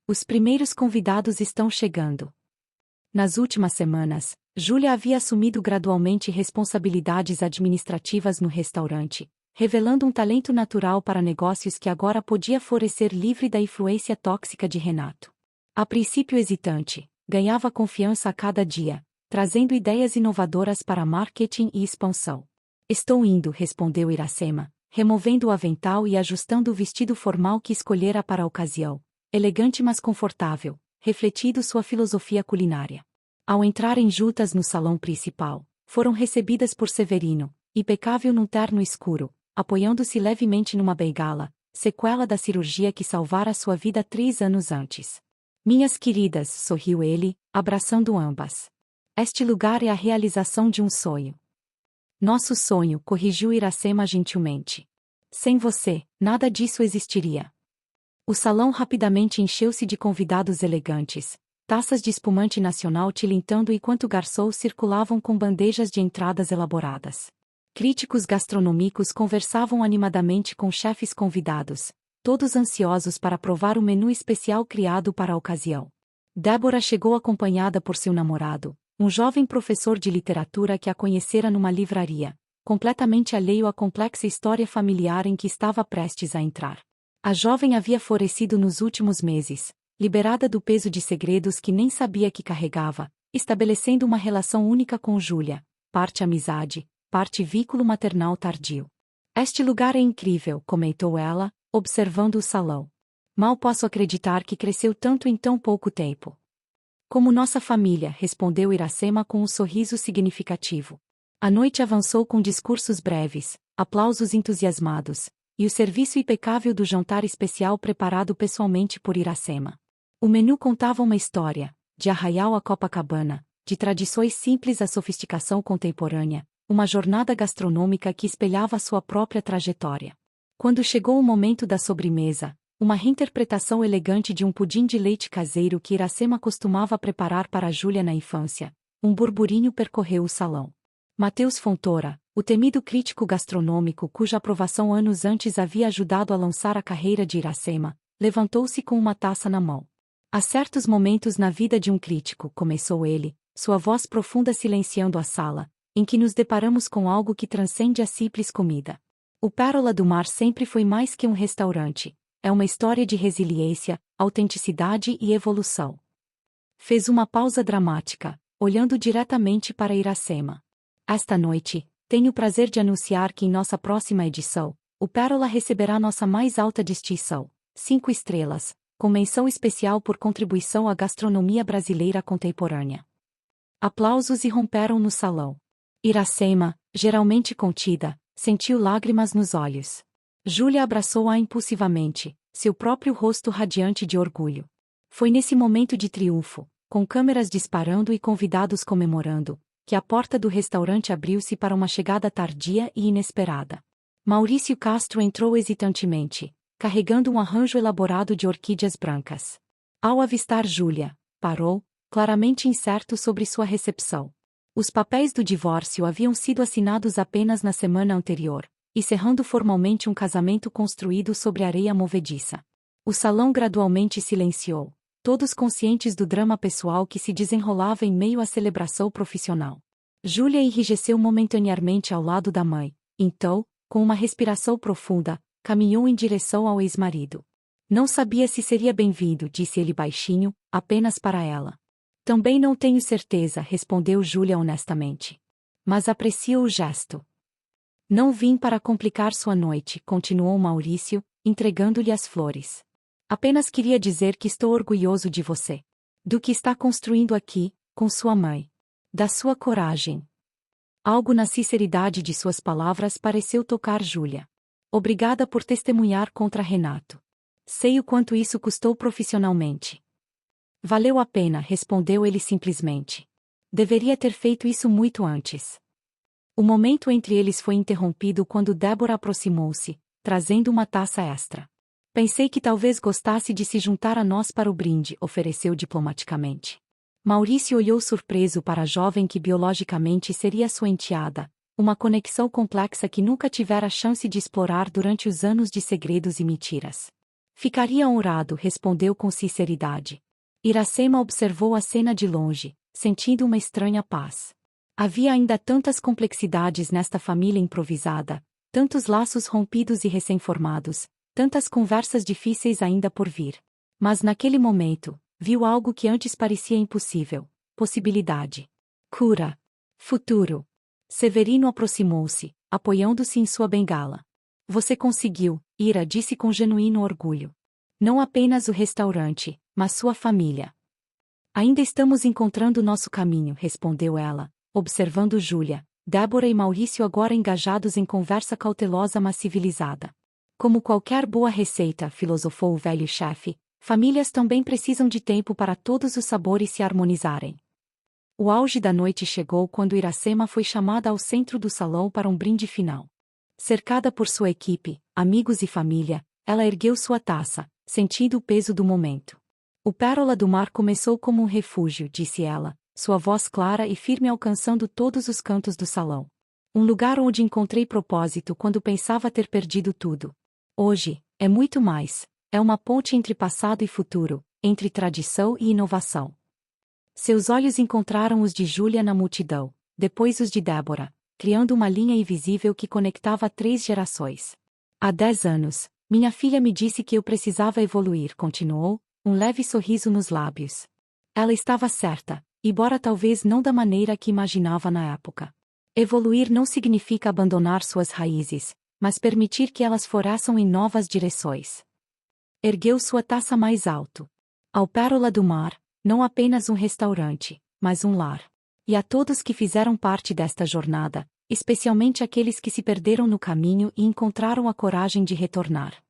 Os primeiros convidados estão chegando. Nas últimas semanas, Júlia havia assumido gradualmente responsabilidades administrativas no restaurante, revelando um talento natural para negócios que agora podia florescer livre da influência tóxica de Renato. A princípio hesitante, ganhava confiança a cada dia, trazendo ideias inovadoras para marketing e expansão. Estou indo, respondeu Iracema, removendo o avental e ajustando o vestido formal que escolhera para a ocasião, elegante mas confortável, refletindo sua filosofia culinária. Ao entrarem juntas no salão principal, foram recebidas por Severino, impecável num terno escuro, apoiando-se levemente numa bengala, sequela da cirurgia que salvara sua vida 3 anos antes. Minhas queridas, sorriu ele, abraçando ambas. Este lugar é a realização de um sonho. Nosso sonho, corrigiu Iracema gentilmente. Sem você, nada disso existiria. O salão rapidamente encheu-se de convidados elegantes, taças de espumante nacional tilintando enquanto garçons circulavam com bandejas de entradas elaboradas. Críticos gastronômicos conversavam animadamente com chefes convidados, todos ansiosos para provar o menu especial criado para a ocasião. Débora chegou acompanhada por seu namorado, um jovem professor de literatura que a conhecera numa livraria, completamente alheio à complexa história familiar em que estava prestes a entrar. A jovem havia florescido nos últimos meses, liberada do peso de segredos que nem sabia que carregava, estabelecendo uma relação única com Júlia, parte amizade, parte vínculo maternal tardio. Este lugar é incrível, comentou ela, observando o salão. Mal posso acreditar que cresceu tanto em tão pouco tempo. Como nossa família, respondeu Iracema com um sorriso significativo. A noite avançou com discursos breves, aplausos entusiasmados, e o serviço impecável do jantar especial preparado pessoalmente por Iracema. O menu contava uma história, de Arraial a Copacabana, de tradições simples à sofisticação contemporânea, uma jornada gastronômica que espelhava sua própria trajetória. Quando chegou o momento da sobremesa, uma reinterpretação elegante de um pudim de leite caseiro que Iracema costumava preparar para Júlia na infância, um burburinho percorreu o salão. Mateus Fontoura, o temido crítico gastronômico cuja aprovação anos antes havia ajudado a lançar a carreira de Iracema, levantou-se com uma taça na mão. Há certos momentos na vida de um crítico, começou ele, sua voz profunda silenciando a sala, em que nos deparamos com algo que transcende a simples comida. O Pérola do Mar sempre foi mais que um restaurante, é uma história de resiliência, autenticidade e evolução. Fez uma pausa dramática, olhando diretamente para Iracema. Esta noite, tenho o prazer de anunciar que em nossa próxima edição, o Pérola receberá nossa mais alta distinção, 5 estrelas, com menção especial por contribuição à gastronomia brasileira contemporânea. Aplausos irromperam no salão. Iracema, geralmente contida, sentiu lágrimas nos olhos. Júlia abraçou-a impulsivamente, seu próprio rosto radiante de orgulho. Foi nesse momento de triunfo, com câmeras disparando e convidados comemorando, que a porta do restaurante abriu-se para uma chegada tardia e inesperada. Maurício Castro entrou hesitantemente, carregando um arranjo elaborado de orquídeas brancas. Ao avistar Júlia, parou, claramente incerto sobre sua recepção. Os papéis do divórcio haviam sido assinados apenas na semana anterior, encerrando formalmente um casamento construído sobre areia movediça. O salão gradualmente silenciou, todos conscientes do drama pessoal que se desenrolava em meio à celebração profissional. Júlia enrijeceu momentaneamente ao lado da mãe, então, com uma respiração profunda, caminhou em direção ao ex-marido. Não sabia se seria bem-vindo, disse ele baixinho, apenas para ela. Também não tenho certeza, respondeu Júlia honestamente. Mas aprecio o gesto. Não vim para complicar sua noite, continuou Maurício, entregando-lhe as flores. Apenas queria dizer que estou orgulhoso de você. Do que está construindo aqui, com sua mãe. Da sua coragem. Algo na sinceridade de suas palavras pareceu tocar Júlia. Obrigada por testemunhar contra Renato. Sei o quanto isso custou profissionalmente. Valeu a pena, respondeu ele simplesmente. Deveria ter feito isso muito antes. O momento entre eles foi interrompido quando Débora aproximou-se, trazendo uma taça extra. Pensei que talvez gostasse de se juntar a nós para o brinde, ofereceu diplomaticamente. Maurício olhou surpreso para a jovem que biologicamente seria sua enteada, uma conexão complexa que nunca tivera chance de explorar durante os anos de segredos e mentiras. Ficaria honrado, respondeu com sinceridade. Iracema observou a cena de longe, sentindo uma estranha paz. Havia ainda tantas complexidades nesta família improvisada, tantos laços rompidos e recém-formados, tantas conversas difíceis ainda por vir. Mas naquele momento, viu algo que antes parecia impossível: possibilidade. Cura. Futuro. Severino aproximou-se, apoiando-se em sua bengala. Você conseguiu, Ira disse com genuíno orgulho. Não apenas o restaurante, mas sua família. Ainda estamos encontrando nosso caminho, respondeu ela, observando Júlia, Débora e Maurício agora engajados em conversa cautelosa mas civilizada. Como qualquer boa receita, filosofou o velho chefe, famílias também precisam de tempo para todos os sabores se harmonizarem. O auge da noite chegou quando Iracema foi chamada ao centro do salão para um brinde final. Cercada por sua equipe, amigos e família, ela ergueu sua taça, sentindo o peso do momento. O Pérola do Mar começou como um refúgio, disse ela, sua voz clara e firme alcançando todos os cantos do salão. Um lugar onde encontrei propósito quando pensava ter perdido tudo. Hoje, é muito mais. É uma ponte entre passado e futuro, entre tradição e inovação. Seus olhos encontraram os de Júlia na multidão, depois os de Débora, criando uma linha invisível que conectava 3 gerações. Há 10 anos, minha filha me disse que eu precisava evoluir, continuou, um leve sorriso nos lábios. Ela estava certa, embora talvez não da maneira que imaginava na época. Evoluir não significa abandonar suas raízes, mas permitir que elas floresçam em novas direções. Ergueu sua taça mais alto. Ao Pérola do Mar, não apenas um restaurante, mas um lar. E a todos que fizeram parte desta jornada, especialmente aqueles que se perderam no caminho e encontraram a coragem de retornar.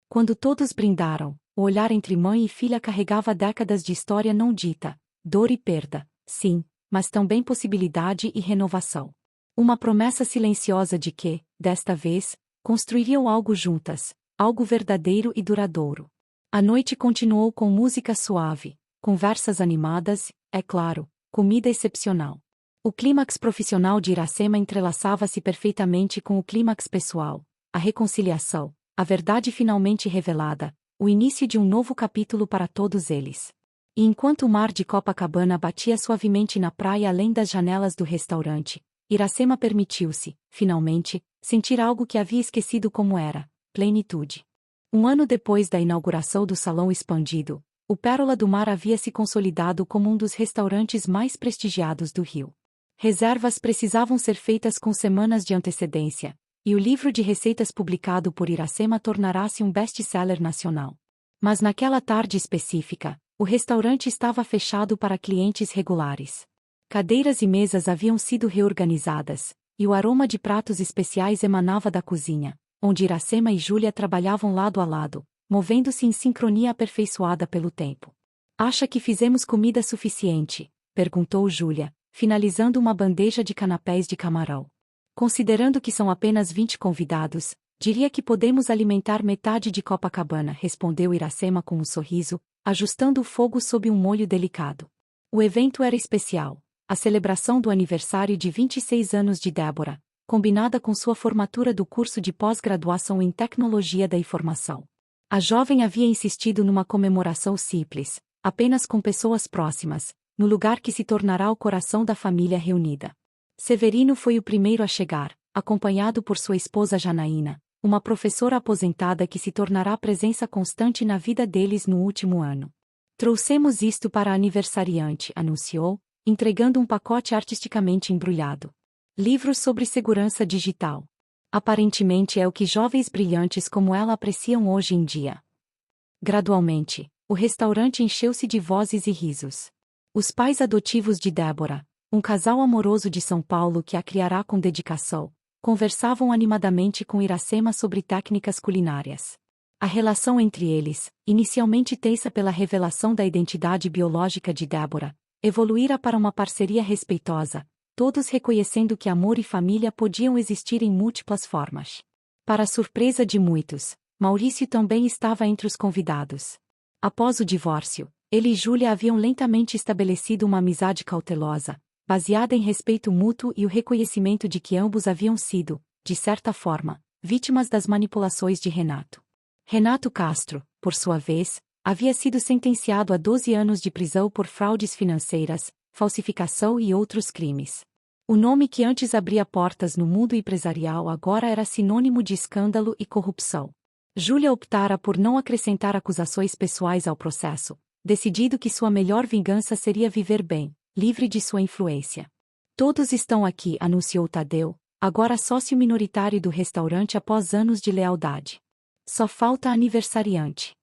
Quando todos brindaram, o olhar entre mãe e filha carregava décadas de história não dita, dor e perda, sim, mas também possibilidade e renovação. Uma promessa silenciosa de que, desta vez, construiriam algo juntas, algo verdadeiro e duradouro. A noite continuou com música suave, conversas animadas, é claro, comida excepcional. O clímax profissional de Iracema entrelaçava-se perfeitamente com o clímax pessoal, a reconciliação, a verdade finalmente revelada, o início de um novo capítulo para todos eles. E enquanto o mar de Copacabana batia suavemente na praia além das janelas do restaurante, Iracema permitiu-se, finalmente, sentir algo que havia esquecido como era: plenitude. Um ano depois da inauguração do salão expandido, o Pérola do Mar havia se consolidado como um dos restaurantes mais prestigiados do Rio. Reservas precisavam ser feitas com semanas de antecedência, e o livro de receitas publicado por Iracema tornará-se um best-seller nacional. Mas naquela tarde específica, o restaurante estava fechado para clientes regulares. Cadeiras e mesas haviam sido reorganizadas, e o aroma de pratos especiais emanava da cozinha, onde Iracema e Júlia trabalhavam lado a lado, movendo-se em sincronia aperfeiçoada pelo tempo. Acha que fizemos comida suficiente? Perguntou Júlia, finalizando uma bandeja de canapés de camarão. Considerando que são apenas 20 convidados, diria que podemos alimentar metade de Copacabana, respondeu Iracema com um sorriso, ajustando o fogo sob um molho delicado. O evento era especial, a celebração do aniversário de 26 anos de Débora, combinada com sua formatura do curso de pós-graduação em Tecnologia da Informação. A jovem havia insistido numa comemoração simples, apenas com pessoas próximas, no lugar que se tornará o coração da família reunida. Severino foi o primeiro a chegar, acompanhado por sua esposa Janaína, uma professora aposentada que se tornará presença constante na vida deles no último ano. Trouxemos isto para a aniversariante, anunciou, entregando um pacote artisticamente embrulhado. Livros sobre segurança digital. Aparentemente é o que jovens brilhantes como ela apreciam hoje em dia. Gradualmente, o restaurante encheu-se de vozes e risos. Os pais adotivos de Débora, um casal amoroso de São Paulo que a criará com dedicação, conversavam animadamente com Iracema sobre técnicas culinárias. A relação entre eles, inicialmente tensa pela revelação da identidade biológica de Débora, evoluíra para uma parceria respeitosa, todos reconhecendo que amor e família podiam existir em múltiplas formas. Para a surpresa de muitos, Maurício também estava entre os convidados. Após o divórcio, ele e Júlia haviam lentamente estabelecido uma amizade cautelosa, baseada em respeito mútuo e o reconhecimento de que ambos haviam sido, de certa forma, vítimas das manipulações de Renato. Renato Castro, por sua vez, havia sido sentenciado a 12 anos de prisão por fraudes financeiras, falsificação e outros crimes. O nome que antes abria portas no mundo empresarial agora era sinônimo de escândalo e corrupção. Júlia optara por não acrescentar acusações pessoais ao processo, decidido que sua melhor vingança seria viver bem, livre de sua influência. Todos estão aqui, anunciou Tadeu, agora sócio minoritário do restaurante após anos de lealdade. Só falta a aniversariante.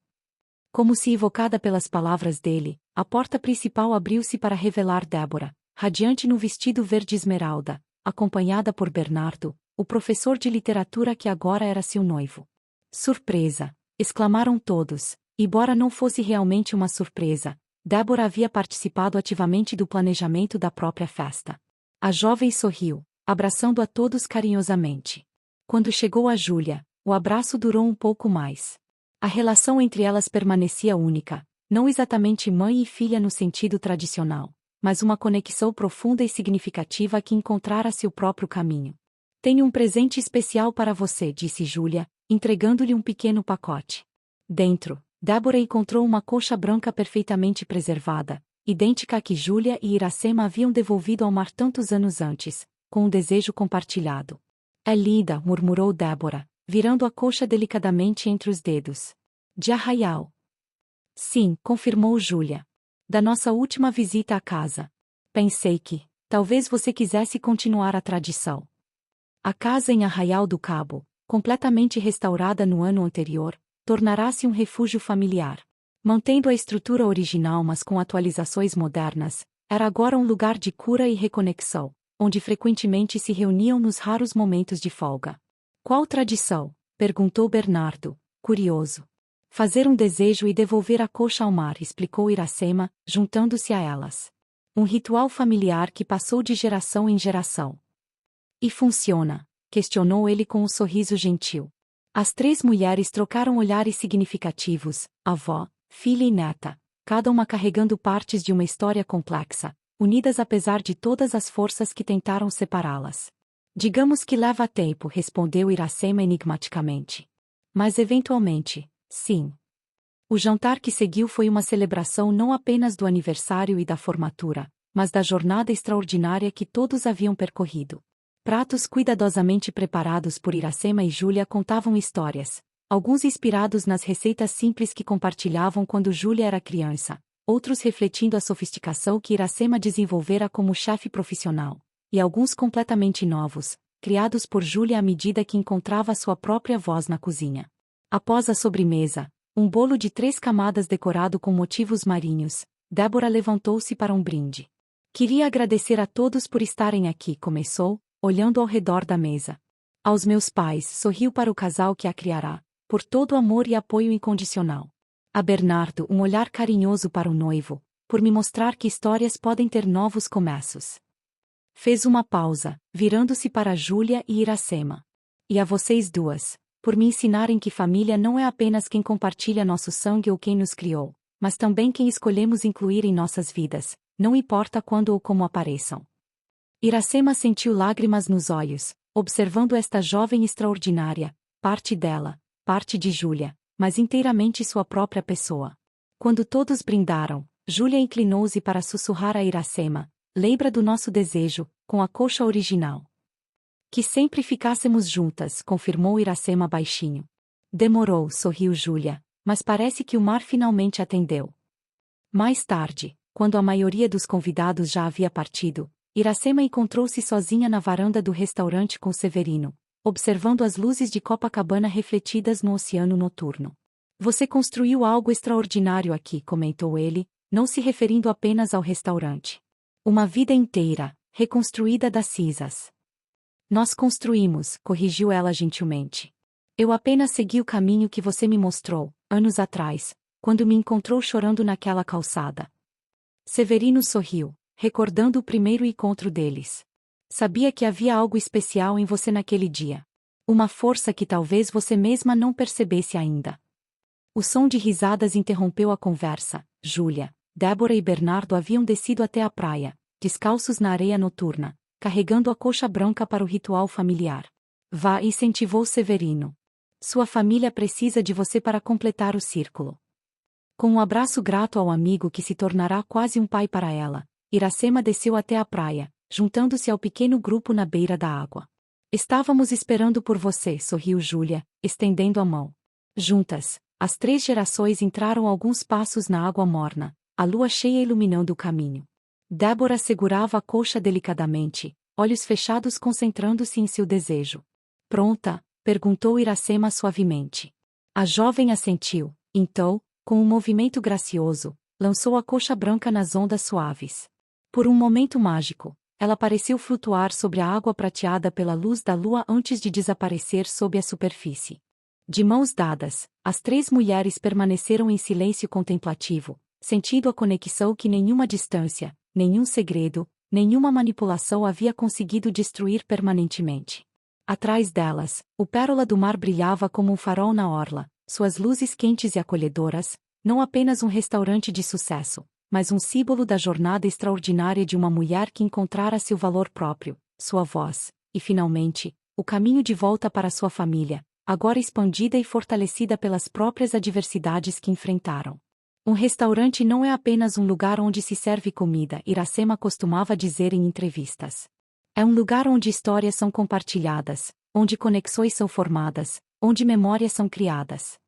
Como se evocada pelas palavras dele, a porta principal abriu-se para revelar Débora, radiante no vestido verde esmeralda, acompanhada por Bernardo, o professor de literatura que agora era seu noivo. Surpresa! Exclamaram todos, embora não fosse realmente uma surpresa, Débora havia participado ativamente do planejamento da própria festa. A jovem sorriu, abraçando a todos carinhosamente. Quando chegou a Júlia, o abraço durou um pouco mais. A relação entre elas permanecia única, não exatamente mãe e filha no sentido tradicional, mas uma conexão profunda e significativa que encontrara seu próprio caminho. Tenho um presente especial para você, disse Júlia, entregando-lhe um pequeno pacote. Dentro, Débora encontrou uma colcha branca perfeitamente preservada, idêntica à que Júlia e Iracema haviam devolvido ao mar tantos anos antes, com um desejo compartilhado. É linda, murmurou Débora, virando a colcha delicadamente entre os dedos. De arraial. Sim, confirmou Júlia. Da nossa última visita à casa. Pensei que, talvez você quisesse continuar a tradição. A casa em Arraial do Cabo, completamente restaurada no ano anterior, tornará-se um refúgio familiar. Mantendo a estrutura original mas com atualizações modernas, era agora um lugar de cura e reconexão, onde frequentemente se reuniam nos raros momentos de folga. Qual tradição? Perguntou Bernardo, curioso. Fazer um desejo e devolver a colcha ao mar, explicou Iracema, juntando-se a elas. Um ritual familiar que passou de geração em geração. E funciona? Questionou ele com um sorriso gentil. As três mulheres trocaram olhares significativos, avó, filha e neta, cada uma carregando partes de uma história complexa, unidas apesar de todas as forças que tentaram separá-las. Digamos que leva tempo, respondeu Iracema enigmaticamente. Mas eventualmente, sim. O jantar que seguiu foi uma celebração não apenas do aniversário e da formatura, mas da jornada extraordinária que todos haviam percorrido. Pratos cuidadosamente preparados por Iracema e Júlia contavam histórias, alguns inspirados nas receitas simples que compartilhavam quando Júlia era criança, outros refletindo a sofisticação que Iracema desenvolvera como chefe profissional, e alguns completamente novos, criados por Júlia à medida que encontrava sua própria voz na cozinha. Após a sobremesa, um bolo de 3 camadas decorado com motivos marinhos, Débora levantou-se para um brinde. Queria agradecer a todos por estarem aqui, começou, olhando ao redor da mesa. Aos meus pais, sorriu para o casal que a criará, por todo o amor e apoio incondicional. A Bernardo, um olhar carinhoso para o noivo, por me mostrar que histórias podem ter novos começos. Fez uma pausa, virando-se para Júlia e Iracema. E a vocês duas, por me ensinarem que família não é apenas quem compartilha nosso sangue ou quem nos criou, mas também quem escolhemos incluir em nossas vidas, não importa quando ou como apareçam. Iracema sentiu lágrimas nos olhos, observando esta jovem extraordinária, parte dela, parte de Júlia, mas inteiramente sua própria pessoa. Quando todos brindaram, Júlia inclinou-se para sussurrar a Iracema, lembra do nosso desejo, com a colcha original. Que sempre ficássemos juntas, confirmou Iracema baixinho. Demorou, sorriu Júlia, mas parece que o mar finalmente atendeu. Mais tarde, quando a maioria dos convidados já havia partido, Iracema encontrou-se sozinha na varanda do restaurante com Severino, observando as luzes de Copacabana refletidas no oceano noturno. Você construiu algo extraordinário aqui, comentou ele, não se referindo apenas ao restaurante. Uma vida inteira, reconstruída das cinzas. Nós construímos, corrigiu ela gentilmente. Eu apenas segui o caminho que você me mostrou, anos atrás, quando me encontrou chorando naquela calçada. Severino sorriu, recordando o primeiro encontro deles. Sabia que havia algo especial em você naquele dia. Uma força que talvez você mesma não percebesse ainda. O som de risadas interrompeu a conversa. Júlia, Débora e Bernardo haviam descido até a praia, descalços na areia noturna, carregando a colcha branca para o ritual familiar. Vá, incentivou Severino. Sua família precisa de você para completar o círculo. Com um abraço grato ao amigo que se tornará quase um pai para ela, Iracema desceu até a praia, juntando-se ao pequeno grupo na beira da água. Estávamos esperando por você, sorriu Júlia, estendendo a mão. Juntas, as 3 gerações entraram alguns passos na água morna, a lua cheia iluminando o caminho. Débora segurava a colcha delicadamente, olhos fechados concentrando-se em seu desejo. Pronta? Perguntou Iracema suavemente. A jovem assentiu, então, com um movimento gracioso, lançou a colcha branca nas ondas suaves. Por um momento mágico, ela pareceu flutuar sobre a água prateada pela luz da lua antes de desaparecer sob a superfície. De mãos dadas, as 3 mulheres permaneceram em silêncio contemplativo, sentindo a conexão que nenhuma distância, nenhum segredo, nenhuma manipulação havia conseguido destruir permanentemente. Atrás delas, o pérola do mar brilhava como um farol na orla, suas luzes quentes e acolhedoras, não apenas um restaurante de sucesso, mas um símbolo da jornada extraordinária de uma mulher que encontrara seu valor próprio, sua voz, e finalmente, o caminho de volta para sua família, agora expandida e fortalecida pelas próprias adversidades que enfrentaram. Um restaurante não é apenas um lugar onde se serve comida, Iracema costumava dizer em entrevistas. É um lugar onde histórias são compartilhadas, onde conexões são formadas, onde memórias são criadas.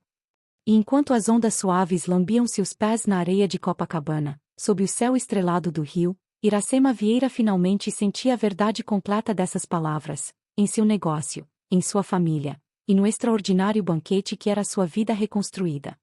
E enquanto as ondas suaves lambiam seus pés na areia de Copacabana, sob o céu estrelado do rio, Iracema Vieira finalmente sentia a verdade completa dessas palavras, em seu negócio, em sua família, e no extraordinário banquete que era sua vida reconstruída.